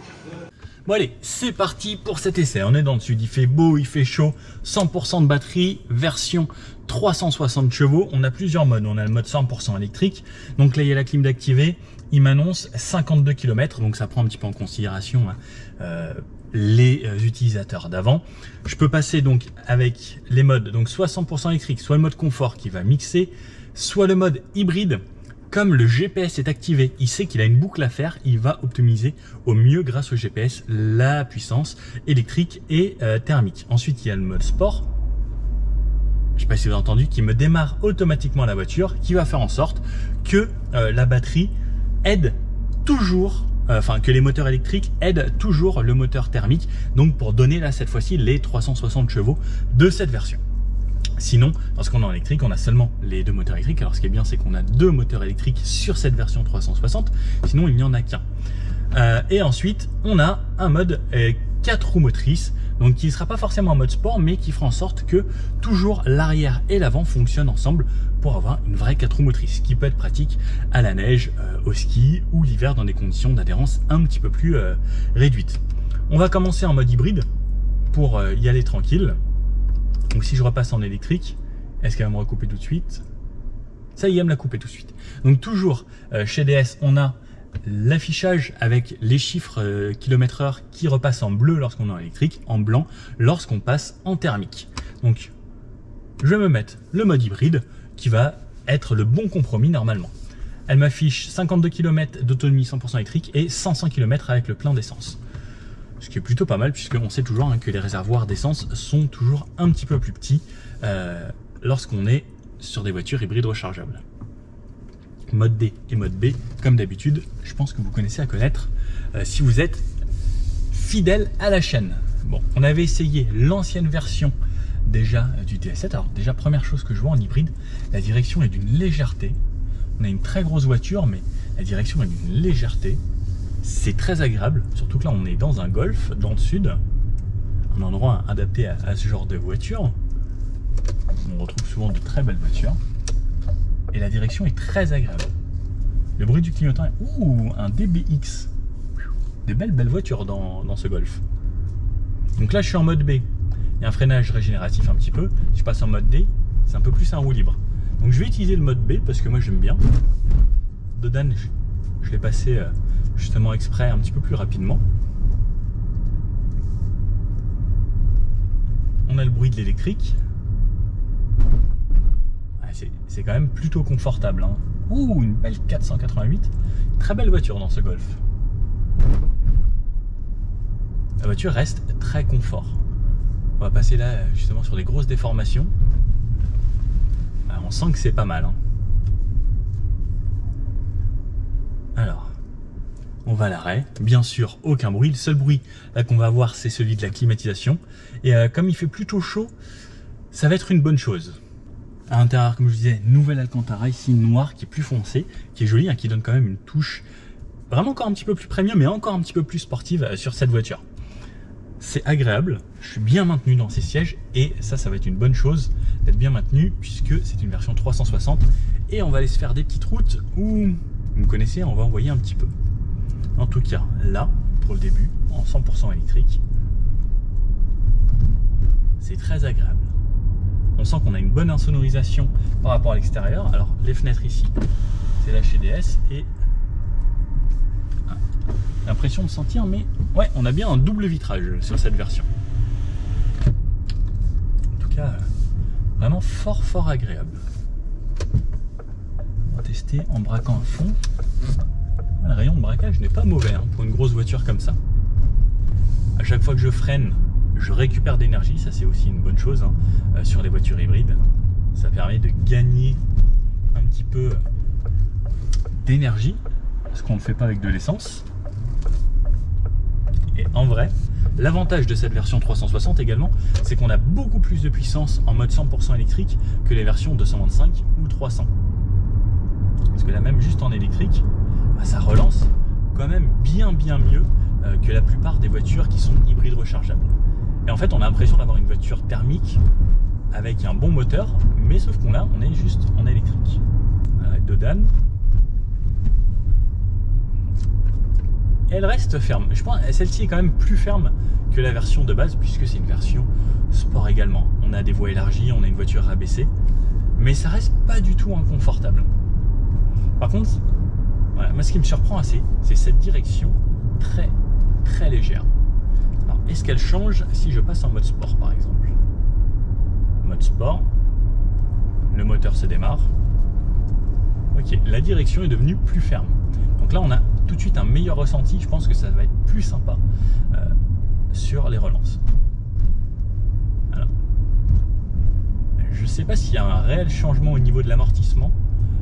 Bon allez, c'est parti pour cet essai. On est dans le sud, il fait beau, il fait chaud, 100% de batterie, version 360 chevaux. On a plusieurs modes, on a le mode 100% électrique. Donc là, il y a la clim d'activer. Il m'annonce 52 km, donc ça prend un petit peu en considération les utilisateurs d'avant. Je peux passer donc avec les modes, donc soit 100% électrique, soit le mode confort qui va mixer, soit le mode hybride. Comme le GPS est activé, il sait qu'il a une boucle à faire, il va optimiser au mieux grâce au GPS la puissance électrique et thermique. Ensuite, il y a le mode sport, je ne sais pas si vous avez entendu, qui me démarre automatiquement la voiture, qui va faire en sorte que la batterie aide toujours, que les moteurs électriques aident toujours le moteur thermique, donc pour donner là cette fois-ci les 360 chevaux de cette version. Sinon, lorsqu'on est en électrique, on a seulement les deux moteurs électriques. Alors ce qui est bien, c'est qu'on a deux moteurs électriques sur cette version 360, sinon il n'y en a qu'un. Et ensuite, on a un mode 4 roues motrices, donc qui ne sera pas forcément en mode sport, mais qui fera en sorte que toujours l'arrière et l'avant fonctionnent ensemble pour avoir une vraie 4 roues motrices, qui peut être pratique à la neige, au ski ou l'hiver dans des conditions d'adhérence un petit peu plus réduites. On va commencer en mode hybride pour y aller tranquille. Donc si je repasse en électrique, est-ce qu'elle va me recouper tout de suite? Ça y est, elle me l'a coupé tout de suite. Donc toujours chez DS, on a l'affichage avec les chiffres km/h qui repassent en bleu lorsqu'on est en électrique, en blanc lorsqu'on passe en thermique. Donc je vais me mettre le mode hybride qui va être le bon compromis normalement. Elle m'affiche 52 km d'autonomie 100% électrique et 500 km avec le plein d'essence. Ce qui est plutôt pas mal puisqu'on sait toujours que les réservoirs d'essence sont toujours un petit peu plus petits lorsqu'on est sur des voitures hybrides rechargeables. Mode D et mode B, comme d'habitude, je pense que vous connaissez à connaître si vous êtes fidèle à la chaîne. Bon, on avait essayé l'ancienne version déjà du DS7. Alors déjà, première chose que je vois en hybride, la direction est d'une légèreté. On a une très grosse voiture, mais la direction est d'une légèreté. C'est très agréable, surtout que là on est dans un Golf, dans le sud, un endroit adapté à ce genre de voiture. On retrouve souvent de très belles voitures. Et la direction est très agréable. Le bruit du clignotant est... Ouh, un DBX. Des belles voitures dans ce Golf. Donc là, je suis en mode B. Il y a un freinage régénératif un petit peu. Si je passe en mode D, c'est un peu plus un roue libre. Donc je vais utiliser le mode B parce que moi j'aime bien. Dodan, je l'ai passé justement exprès un petit peu plus rapidement. On a le bruit de l'électrique. C'est quand même plutôt confortable. Hein. Ouh, une belle 488. Très belle voiture dans ce Golf. La voiture reste très confort. On va passer là justement sur des grosses déformations. Alors, on sent que c'est pas mal. Hein. Alors, on va à l'arrêt. Bien sûr, aucun bruit. Le seul bruit là qu'on va avoir, c'est celui de la climatisation. Et comme il fait plutôt chaud, ça va être une bonne chose. À l'intérieur, comme je disais, nouvelle Alcantara ici noire qui est plus foncée, qui est jolie, hein, qui donne quand même une touche vraiment encore un petit peu plus premium, mais encore un petit peu plus sportive sur cette voiture. C'est agréable, je suis bien maintenu dans ces sièges et ça va être une bonne chose d'être bien maintenu puisque c'est une version 360 et on va aller se faire des petites routes où, vous me connaissez, on va envoyer un petit peu. En tout cas, là, pour le début, en 100% électrique, c'est très agréable. On sent qu'on a une bonne insonorisation par rapport à l'extérieur. Alors, les fenêtres ici, c'est la chez DS et l'impression de sentir, mais ouais, on a bien un double vitrage sur cette version. En tout cas, vraiment fort agréable. On va tester en braquant à fond. Le rayon de braquage n'est pas mauvais hein, pour une grosse voiture comme ça. À chaque fois que je freine, je récupère d'énergie, ça c'est aussi une bonne chose hein, sur les voitures hybrides. Ça permet de gagner un petit peu d'énergie, ce qu'on ne fait pas avec de l'essence. Et en vrai, l'avantage de cette version 360 également, c'est qu'on a beaucoup plus de puissance en mode 100% électrique que les versions 225 ou 300. Parce que là même, juste en électrique, bah, ça relance quand même bien mieux que la plupart des voitures qui sont hybrides rechargeables. Et en fait, on a l'impression d'avoir une voiture thermique avec un bon moteur, mais sauf qu'on on est juste en électrique. Voilà, Dodan. Et elle reste ferme. Je pense que celle-ci est quand même plus ferme que la version de base, puisque c'est une version sport également. On a des voies élargies, on a une voiture rabaissée, mais ça reste pas du tout inconfortable. Par contre, voilà, moi ce qui me surprend assez, c'est cette direction très légère. Alors, est-ce qu'elle change si je passe en mode sport par exemple? Mode sport, le moteur se démarre. Ok, la direction est devenue plus ferme. Donc là, on a tout de suite un meilleur ressenti. Je pense que ça va être plus sympa sur les relances. Alors, je ne sais pas s'il y a un réel changement au niveau de l'amortissement.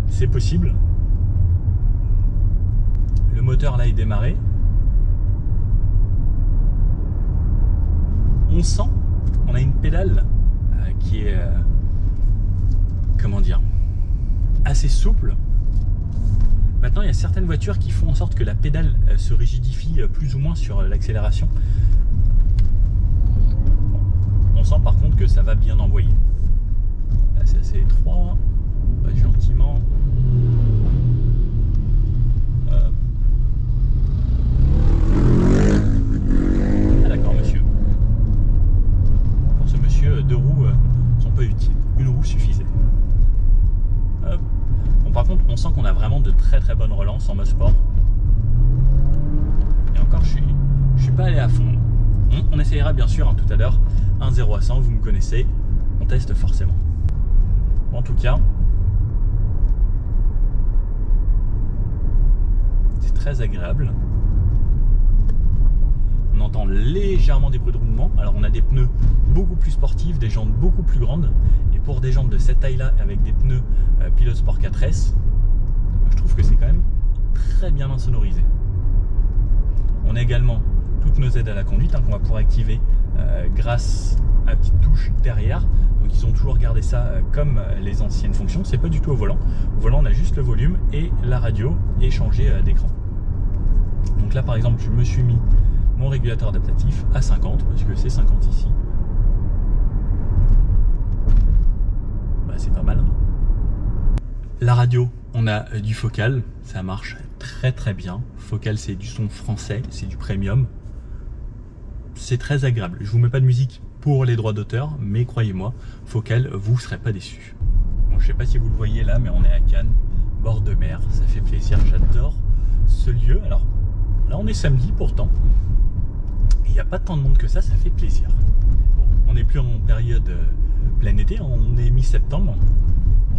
C'est possible. Le moteur là est démarré. On sent, on a une pédale qui est, comment dire, assez souple. Maintenant, il y a certaines voitures qui font en sorte que la pédale se rigidifie plus ou moins sur l'accélération. on sent qu'on a vraiment de très très bonnes relances en mode sport. Et encore, je suis pas allé à fond. On essayera bien sûr tout à l'heure un 0 à 100, vous me connaissez, on teste forcément. Bon, en tout cas, c'est très agréable. On entend légèrement des bruits de roulement. Alors on a des pneus beaucoup plus sportifs, des jantes beaucoup plus grandes. Et pour des jantes de cette taille-là, avec des pneus Pilot Sport 4S, je trouve que c'est quand même très bien insonorisé. On a également toutes nos aides à la conduite qu'on va pouvoir activer grâce à la petite touche derrière. Donc ils ont toujours gardé ça comme les anciennes fonctions. C'est pas du tout au volant. Au volant, on a juste le volume et la radio et changer d'écran. Donc là, par exemple, je me suis mis mon régulateur adaptatif à 50 parce que c'est 50 ici. Bah, c'est pas mal. La radio, on a du Focal, ça marche très très bien. Focal, c'est du son français, c'est du premium. C'est très agréable. Je vous mets pas de musique pour les droits d'auteur, mais croyez-moi, Focal, vous serez pas déçus. Bon, je sais pas si vous le voyez là, mais on est à Cannes, bord de mer, ça fait plaisir, j'adore ce lieu. Alors là, on est samedi pourtant. Il n'y a pas tant de monde que ça fait plaisir. Bon, on n'est plus en période plein été, on est mi-septembre.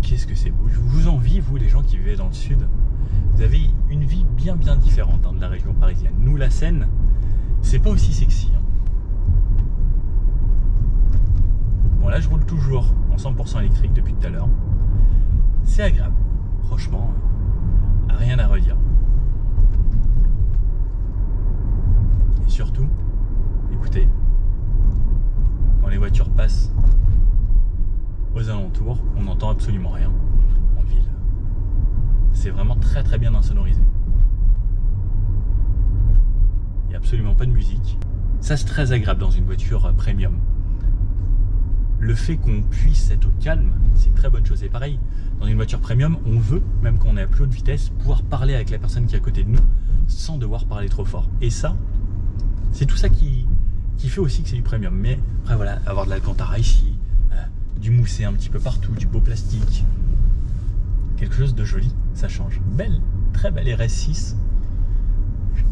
Qu'est-ce que c'est beau. Je vous envie, vous les gens qui vivez dans le sud. Vous avez une vie bien différente de la région parisienne. Nous, la Seine, c'est pas aussi sexy. Bon, là, je roule toujours en 100% électrique depuis tout à l'heure. C'est agréable. Franchement, rien à redire. Et surtout, écoutez, quand les voitures passent aux alentours, on n'entend absolument rien en ville. C'est vraiment très très bien insonorisé. Il n'y a absolument pas de musique. Ça, c'est très agréable dans une voiture premium. Le fait qu'on puisse être au calme, c'est une très bonne chose. Et pareil, dans une voiture premium, on veut, même quand on est à plus haute vitesse, pouvoir parler avec la personne qui est à côté de nous sans devoir parler trop fort. Et ça, c'est tout ça qui fait aussi que c'est du premium. Mais après voilà, avoir de l'Alcantara ici, du moussé un petit peu partout, du beau plastique, quelque chose de joli, ça change. Belle, très belle RS6.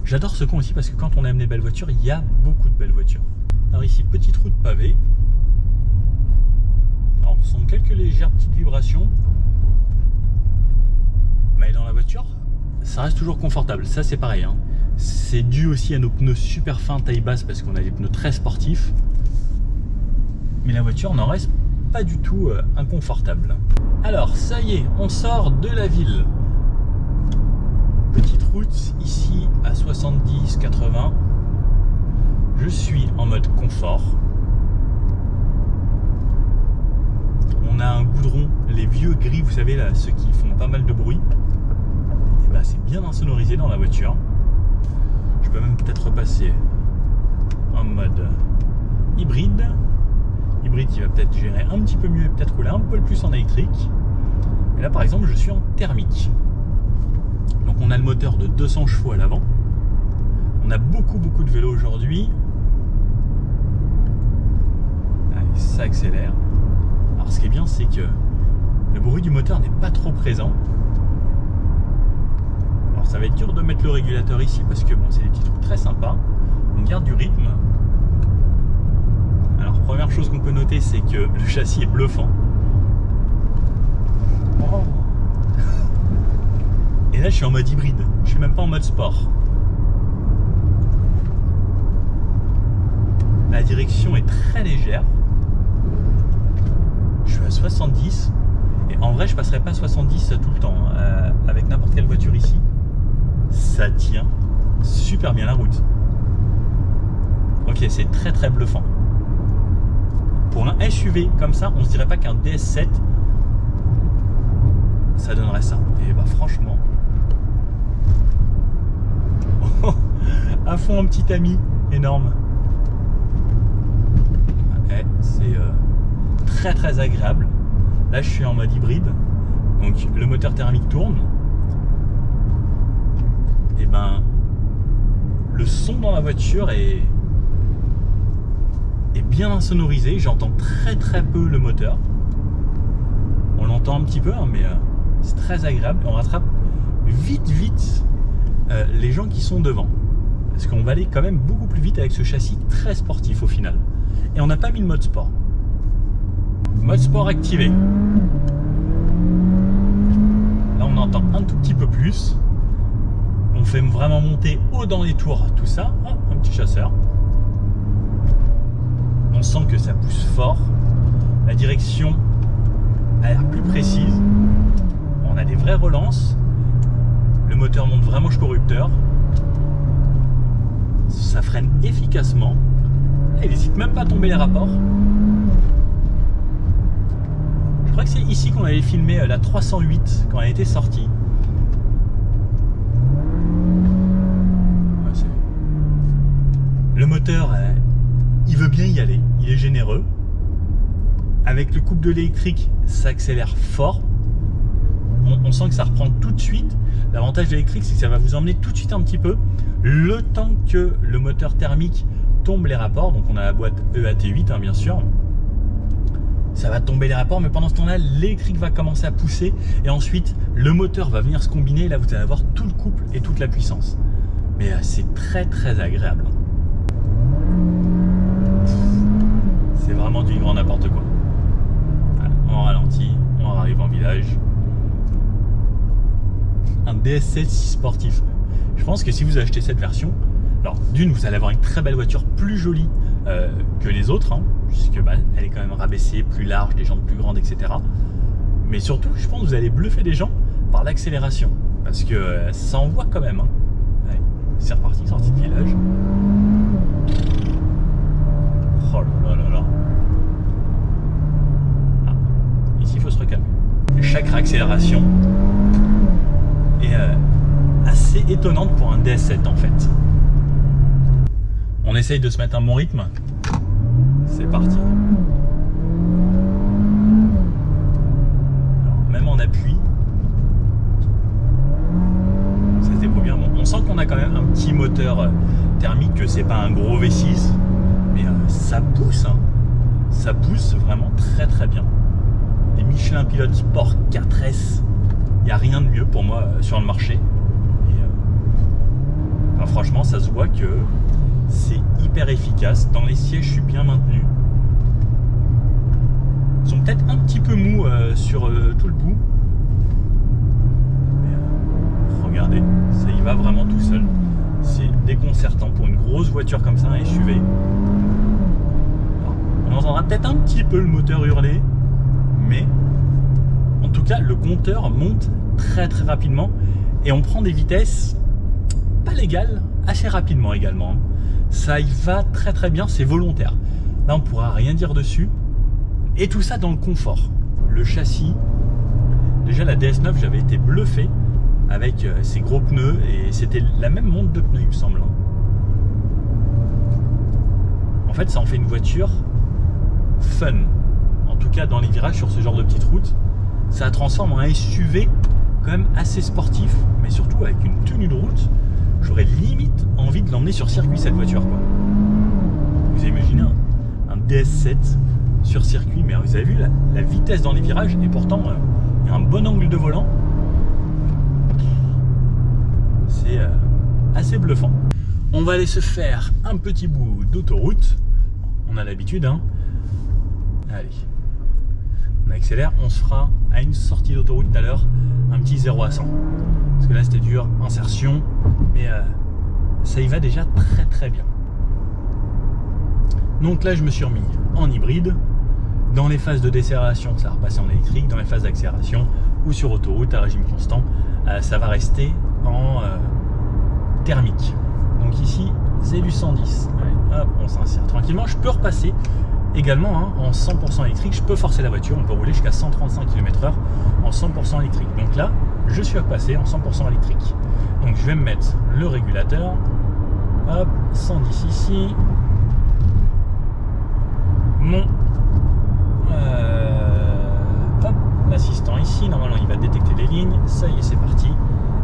J'adore ce coin aussi parce que quand on aime les belles voitures, il y a beaucoup de belles voitures. Alors ici, petite route pavée. Alors on sent quelques légères petites vibrations. Mais dans la voiture, ça reste toujours confortable. Ça c'est pareil. C'est dû aussi à nos pneus super fins taille basse parce qu'on a des pneus très sportifs. Mais la voiture n'en reste pas du tout inconfortable. Alors ça y est, on sort de la ville. Petite route ici à 70-80. Je suis en mode confort. On a un goudron, les vieux gris, vous savez là, ceux qui font pas mal de bruit. Et ben, c'est bien insonorisé dans la voiture. Je peux même peut-être repasser en mode hybride. Hybride qui va peut-être gérer un petit peu mieux et peut-être rouler un peu plus en électrique. Et là par exemple je suis en thermique. Donc on a le moteur de 200 chevaux à l'avant. On a beaucoup de vélos aujourd'hui. Allez, ça accélère. Alors ce qui est bien c'est que le bruit du moteur n'est pas trop présent. Alors ça va être dur de mettre le régulateur ici parce que bon, c'est des petits trucs très sympas. On garde du rythme. Alors première chose qu'on peut noter c'est que le châssis est bluffant. Oh. Et là je suis en mode hybride, je suis même pas en mode sport. La direction est très légère. Je suis à 70 et en vrai je passerai pas à 70 tout le temps avec n'importe quelle voiture ici. Ça tient super bien la route. Ok, c'est très bluffant. Pour un SUV comme ça, on se dirait pas qu'un DS7 ça donnerait ça. Et bah franchement, à fond un petit ami énorme. Ouais, c'est très agréable. Là je suis en mode hybride, donc le moteur thermique tourne. Et ben le son dans la voiture est bien insonorisé. J'entends très peu le moteur. On l'entend un petit peu, hein, mais c'est très agréable et on rattrape vite les gens qui sont devant. Parce qu'on va aller quand même beaucoup plus vite avec ce châssis très sportif au final. Et on n'a pas mis le mode sport. Mode sport activé. Là on entend un tout petit peu plus. On fait vraiment monter haut dans les tours tout ça. Oh, un petit chasseur. On sent que ça pousse fort. La direction a l'air plus précise. On a des vraies relances. Le moteur monte vraiment jusqu'au rupteur. Ça freine efficacement. Il n'hésite même pas à tomber les rapports. Je crois que c'est ici qu'on avait filmé la 308 quand elle était sortie. Ouais, le moteur, il veut bien y aller. Il est généreux. Avec le couple de l'électrique, ça accélère fort. On sent que ça reprend tout de suite. L'avantage de l'électrique, c'est que ça va vous emmener tout de suite un petit peu. Le temps que le moteur thermique tombe les rapports. Donc on a la boîte EAT8 hein, bien sûr. Ça va tomber les rapports, mais pendant ce temps-là, l'électrique va commencer à pousser. Et ensuite, le moteur va venir se combiner. Et là, vous allez avoir tout le couple et toute la puissance. Mais c'est très agréable. C'est vraiment du grand n'importe quoi. Voilà, on ralentit, on arrive en village. Un DS7 si sportif. Je pense que si vous achetez cette version, alors d'une, vous allez avoir une très belle voiture, plus jolie que les autres, hein, puisque bah, elle est quand même rabaissée, plus large, des jantes plus grandes, etc. Mais surtout, je pense que vous allez bluffer les gens par l'accélération, parce que ça envoie quand même. Hein. Allez, c'est reparti, sortie de village. Oh là là là. Ah, ici, il faut se recalmer. Chaque réaccélération est assez étonnante pour un DS7 en fait. On essaye de se mettre un bon rythme. C'est parti. Alors, même en appui, ça se débrouille bien. Bon, on sent qu'on a quand même un petit moteur thermique, que c'est pas un gros V6, mais ça pousse. Hein. Ça pousse vraiment très bien. Les Michelin Pilot Sport 4S, il n'y a rien de mieux pour moi sur le marché. Et, franchement, ça se voit que c'est hyper efficace. Dans les sièges, je suis bien maintenu. Ils sont peut-être un petit peu mous sur tout le bout. Mais, regardez, ça y va vraiment tout seul. C'est déconcertant pour une grosse voiture comme ça, un SUV. Alors, on entendra peut-être un petit peu le moteur hurler, mais en tout cas, le compteur monte très rapidement et on prend des vitesses pas légales assez rapidement également. Ça y va très bien, c'est volontaire. Là, on pourra rien dire dessus. Et tout ça dans le confort. Le châssis, déjà la DS9, j'avais été bluffé avec ses gros pneus et c'était la même monte de pneus, il me semble. En fait, ça en fait une voiture fun. En tout cas, dans les virages sur ce genre de petite route, ça la transforme en un SUV quand même assez sportif, mais surtout avec une tenue de route. J'aurais limite envie de l'emmener sur circuit cette voiture quoi. Vous imaginez un DS7 sur circuit, mais vous avez vu la vitesse dans les virages et pourtant il y a un bon angle de volant. C'est assez bluffant. On va aller se faire un petit bout d'autoroute. On a l'habitude hein. Allez. On accélère, on se fera à une sortie d'autoroute tout à l'heure un petit 0 à 100 parce que là c'était dur, insertion, mais ça y va déjà très bien. Donc là je me suis remis en hybride. Dans les phases de décélération ça va repasser en électrique, dans les phases d'accélération ou sur autoroute à régime constant ça va rester en thermique. Donc ici c'est du 110. Allez, hop, on s'insère tranquillement. Je peux repasser également hein, en 100% électrique, je peux forcer la voiture, on peut rouler jusqu'à 135 km/h en 100% électrique. Donc là, je suis repassé en 100% électrique. Donc je vais me mettre le régulateur, hop, 110 ici, mon hop, l'assistant ici, normalement il va détecter les lignes, ça y est c'est parti,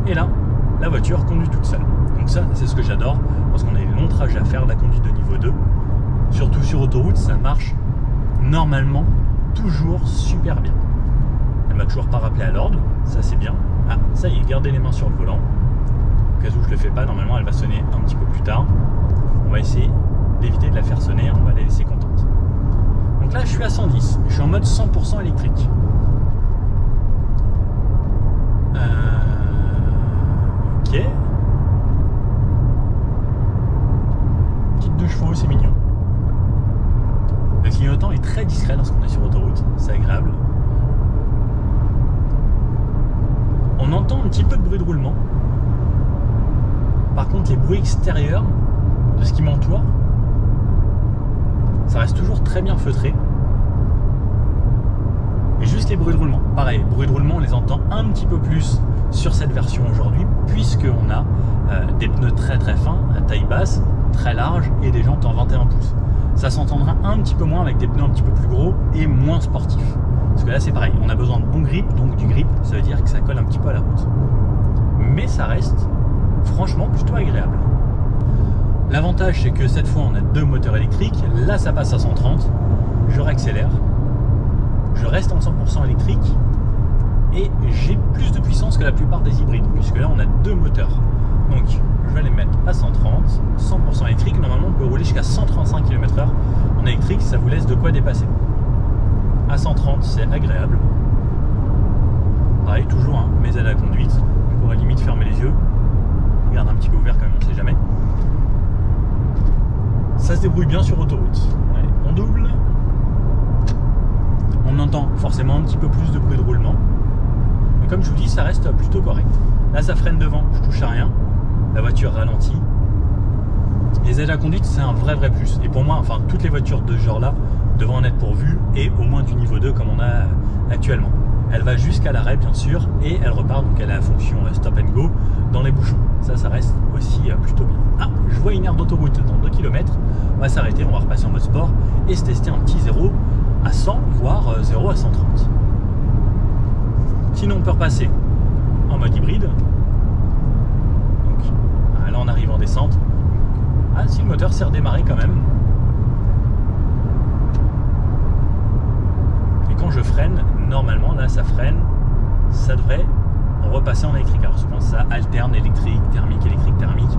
et là, la voiture conduit toute seule. Donc ça, c'est ce que j'adore, parce qu'on a des longs trajets à faire, la conduite de niveau 2. Surtout sur autoroute, ça marche normalement toujours super bien. Elle m'a toujours pas rappelé à l'ordre, ça c'est bien. Ah, ça y est, gardez les mains sur le volant. Au cas où je le fais pas, normalement elle va sonner un petit peu plus tard. On va essayer d'éviter de la faire sonner, on va la laisser contente. Donc là je suis à 110, je suis en mode 100% électrique. Ok. Petite 2 chevaux, c'est mignon. Le clignotant est très discret lorsqu'on est sur autoroute, c'est agréable. On entend un petit peu de bruit de roulement. Par contre, les bruits extérieurs de ce qui m'entoure, ça reste toujours très bien feutré. Et juste les bruits de roulement. Pareil, bruits de roulement, on les entend un petit peu plus sur cette version aujourd'hui, puisqu'on a des pneus très très fins, à taille basse, très large et des jantes en 21 pouces. Ça s'entendra un petit peu moins avec des pneus un petit peu plus gros et moins sportifs. Parce que là c'est pareil, on a besoin de bon grip, donc du grip, ça veut dire que ça colle un petit peu à la route. Mais ça reste franchement plutôt agréable. L'avantage c'est que cette fois on a 2 moteurs électriques, là ça passe à 130, je réaccélère, je reste en 100% électrique et j'ai plus de puissance que la plupart des hybrides, puisque là on a 2 moteurs. Donc je vais les mettre à 130, 100% électrique, normalement on peut rouler jusqu'à 135 km/h en électrique, ça vous laisse de quoi dépasser. À 130 c'est agréable. Pareil, toujours hein, mes aides à la conduite, je pourrais limite fermer les yeux, je garde un petit peu ouvert quand même, on ne sait jamais. Ça se débrouille bien sur autoroute. Allez, on double. On entend forcément un petit peu plus de bruit de roulement. Mais comme je vous dis, ça reste plutôt correct. Là ça freine devant, je touche à rien. La voiture ralentit. Les aides à la conduite c'est un vrai plus. Et pour moi, enfin toutes les voitures de ce genre là devront en être pourvues et au moins du niveau 2 comme on a actuellement. Elle va jusqu'à l'arrêt bien sûr et elle repart, donc elle a la fonction stop and go dans les bouchons. Ça reste aussi plutôt bien. Ah, je vois une aire d'autoroute dans 2 km. On va s'arrêter, on va repasser en mode sport et se tester un petit 0 à 100 voire 0 à 130. Sinon on peut repasser en mode hybride. Donc là on arrive en descente. Ah si, le moteur s'est redémarré quand même. Et quand je freine, normalement là ça freine, ça devrait repasser en électrique. Alors souvent ça alterne électrique, thermique, électrique, thermique.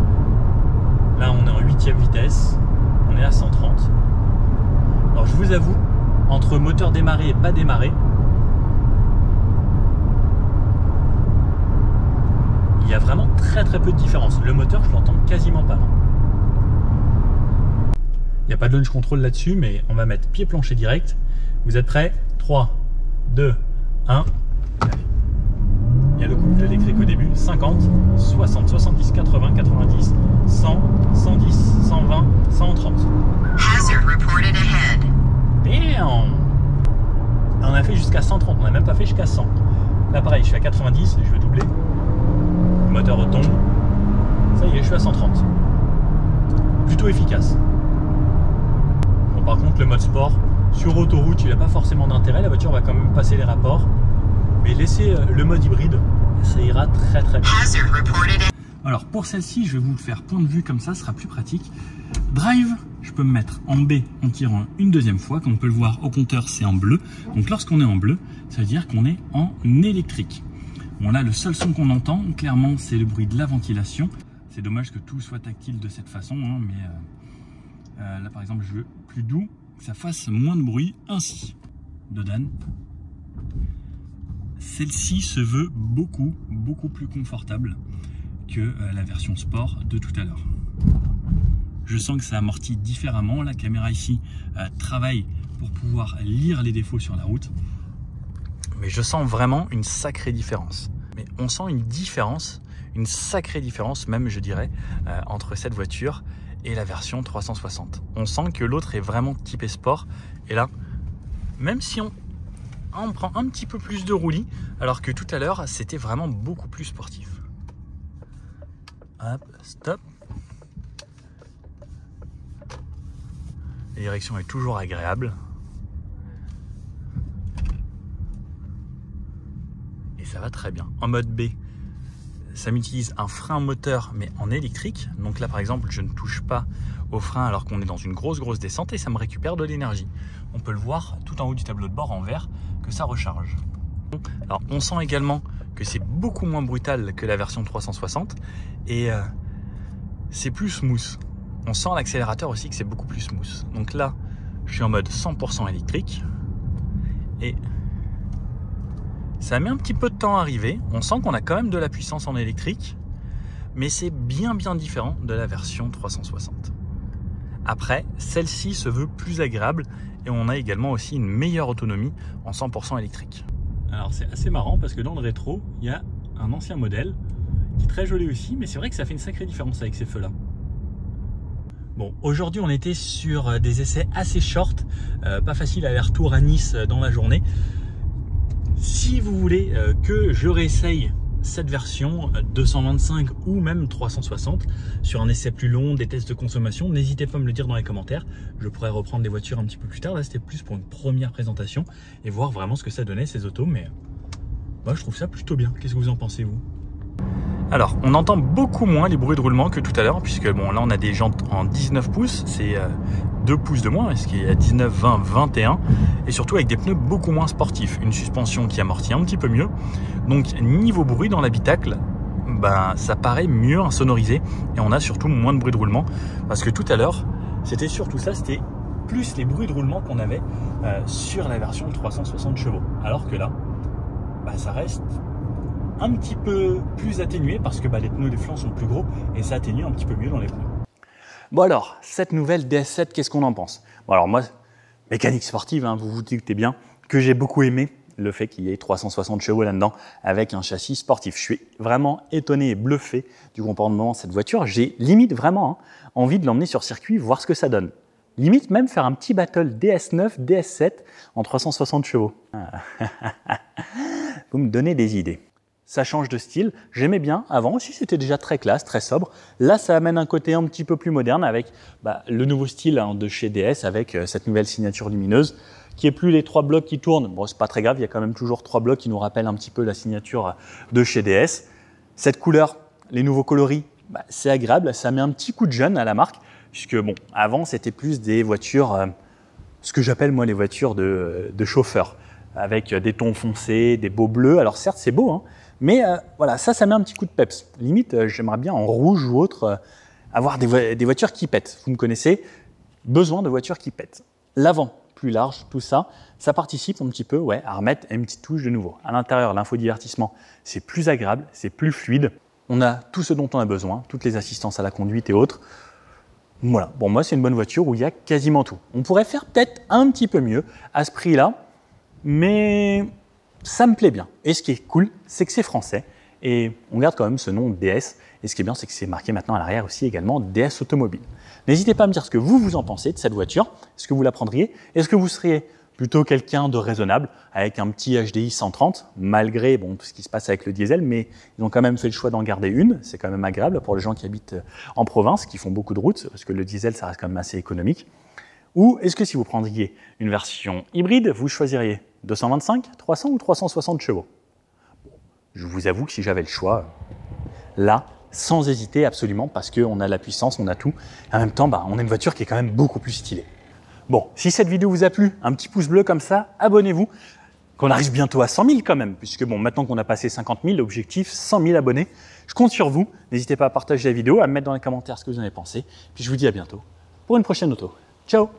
Là on est en 8e vitesse, on est à 130. Alors je vous avoue, entre moteur démarré et pas démarré, il y a vraiment très peu de différence. Le moteur je l'entends quasiment pas. Il n'y a pas de launch control là-dessus, mais on va mettre pied plancher direct. Vous êtes prêts? 3, 2, 1. Il y a le couple électrique au début. 50, 60, 70, 80, 90, 100, 110, 120, 130. Hazard reported ahead. Damn! On a fait jusqu'à 130, on n'a même pas fait jusqu'à 100. Là pareil, je suis à 90, je vais doubler. Le moteur retombe. Ça y est, je suis à 130. Plutôt efficace. Bon, par contre, le mode sport, sur autoroute, il n'a pas forcément d'intérêt. La voiture va quand même passer les rapports. Mais laissez le mode hybride, ça ira très bien. Alors pour celle-ci, je vais vous le faire point de vue comme ça, ce sera plus pratique. Drive, je peux me mettre en B en tirant une deuxième fois. Comme on peut le voir au compteur, c'est en bleu. Donc lorsqu'on est en bleu, ça veut dire qu'on est en électrique. Bon là, le seul son qu'on entend, clairement, c'est le bruit de la ventilation. C'est dommage que tout soit tactile de cette façon, hein, mais là par exemple, je veux plus doux, que ça fasse moins de bruit, ainsi. Dodane. Celle-ci se veut beaucoup plus confortable que la version sport de tout à l'heure. Je sens que ça amortit différemment. La caméra ici travaille pour pouvoir lire les défauts sur la route. Mais je sens vraiment une sacrée différence. Mais on sent une différence, une sacrée différence même je dirais, entre cette voiture et la version 360. On sent que l'autre est vraiment typé sport. Et là, même si on prend un petit peu plus de roulis, alors que tout à l'heure, c'était vraiment beaucoup plus sportif. Hop, stop. La direction est toujours agréable. Et ça va très bien. En mode B, ça m'utilise un frein moteur, mais en électrique. Donc là, par exemple, je ne touche pas au frein alors qu'on est dans une grosse descente et ça me récupère de l'énergie. On peut le voir tout en haut du tableau de bord en vert que ça recharge. Alors, on sent également que c'est beaucoup moins brutal que la version 360 et c'est plus smooth. On sent l'accélérateur aussi que c'est beaucoup plus smooth. Donc là, je suis en mode 100% électrique et ça met un petit peu de temps à arriver. On sent qu'on a quand même de la puissance en électrique, mais c'est bien différent de la version 360. Après, celle-ci se veut plus agréable et on a également aussi une meilleure autonomie en 100% électrique. Alors c'est assez marrant parce que dans le rétro, il y a un ancien modèle qui est très joli aussi, mais c'est vrai que ça fait une sacrée différence avec ces feux-là. Bon, aujourd'hui on était sur des essais assez short, pas facile aller-retour à Nice dans la journée. Si vous voulez que je réessaye cette version 225 ou même 360 sur un essai plus long, des tests de consommation, n'hésitez pas à me le dire dans les commentaires. Je pourrais reprendre des voitures un petit peu plus tard. Là, c'était plus pour une première présentation et voir vraiment ce que ça donnait ces autos. Mais moi, je trouve ça plutôt bien. Qu'est-ce que vous en pensez, vous? Alors, on entend beaucoup moins les bruits de roulement que tout à l'heure, puisque bon, là, on a des jantes en 19 pouces, c'est 2 pouces de moins, ce qui est à 19, 20, 21, et surtout avec des pneus beaucoup moins sportifs, une suspension qui amortit un petit peu mieux. Donc, niveau bruit dans l'habitacle, ben, ça paraît mieux insonorisé, et on a surtout moins de bruit de roulement, parce que tout à l'heure, c'était surtout ça, c'était plus les bruits de roulement qu'on avait sur la version 360 chevaux, alors que là, ben, ça reste un petit peu plus atténué parce que les pneus des flancs sont plus gros et ça atténue un petit peu mieux dans les pneus. Bon alors, cette nouvelle DS7, qu'est-ce qu'on en pense? Bon alors moi, mécanique sportive, hein, vous vous doutez bien que j'ai beaucoup aimé le fait qu'il y ait 360 chevaux là-dedans avec un châssis sportif. Je suis vraiment étonné et bluffé du comportement de cette voiture. J'ai limite vraiment envie de l'emmener sur circuit, voir ce que ça donne. Limite même faire un petit battle DS9, DS7 en 360 chevaux. Vous me donnez des idées. Ça change de style, j'aimais bien, avant aussi c'était déjà très classe, très sobre. Là ça amène un côté un petit peu plus moderne avec le nouveau style de chez DS avec cette nouvelle signature lumineuse qui est plus les 3 blocs qui tournent. Bon c'est pas très grave, il y a quand même toujours 3 blocs qui nous rappellent un petit peu la signature de chez DS. Cette couleur, les nouveaux coloris, c'est agréable, ça met un petit coup de jeune à la marque puisque bon, avant c'était plus des voitures, ce que j'appelle moi les voitures de chauffeurs avec des tons foncés, des beaux bleus. Alors certes c'est beau, mais voilà, ça met un petit coup de peps. Limite, j'aimerais bien en rouge ou autre avoir des voitures qui pètent. Vous me connaissez, besoin de voitures qui pètent. L'avant, plus large, tout ça, ça participe un petit peu à remettre une petite touche de nouveau. À l'intérieur, l'infodivertissement, c'est plus agréable, c'est plus fluide. On a tout ce dont on a besoin, toutes les assistances à la conduite et autres. Voilà, bon moi c'est une bonne voiture où il y a quasiment tout. On pourrait faire peut-être un petit peu mieux à ce prix-là, mais ça me plaît bien. Et ce qui est cool, c'est que c'est français et on garde quand même ce nom DS. Et ce qui est bien, c'est que c'est marqué maintenant à l'arrière aussi également DS Automobile. N'hésitez pas à me dire ce que vous en pensez de cette voiture. Est-ce que vous la prendriez? Est-ce que vous seriez plutôt quelqu'un de raisonnable avec un petit HDI 130, malgré tout ce qui se passe avec le diesel, mais ils ont quand même fait le choix d'en garder une. C'est quand même agréable pour les gens qui habitent en province, qui font beaucoup de routes, parce que le diesel, ça reste quand même assez économique. Ou est-ce que si vous prendriez une version hybride, vous choisiriez 225, 300 ou 360 chevaux? Je vous avoue que si j'avais le choix, là, sans hésiter absolument, parce qu'on a la puissance, on a tout. Et en même temps, on a une voiture qui est quand même beaucoup plus stylée. Bon, si cette vidéo vous a plu, un petit pouce bleu comme ça, abonnez-vous, qu'on arrive bientôt à 100 000 quand même, puisque bon, maintenant qu'on a passé 50 000, l'objectif, 100 000 abonnés. Je compte sur vous. N'hésitez pas à partager la vidéo, à me mettre dans les commentaires ce que vous en avez pensé. Puis je vous dis à bientôt pour une prochaine auto. Ciao!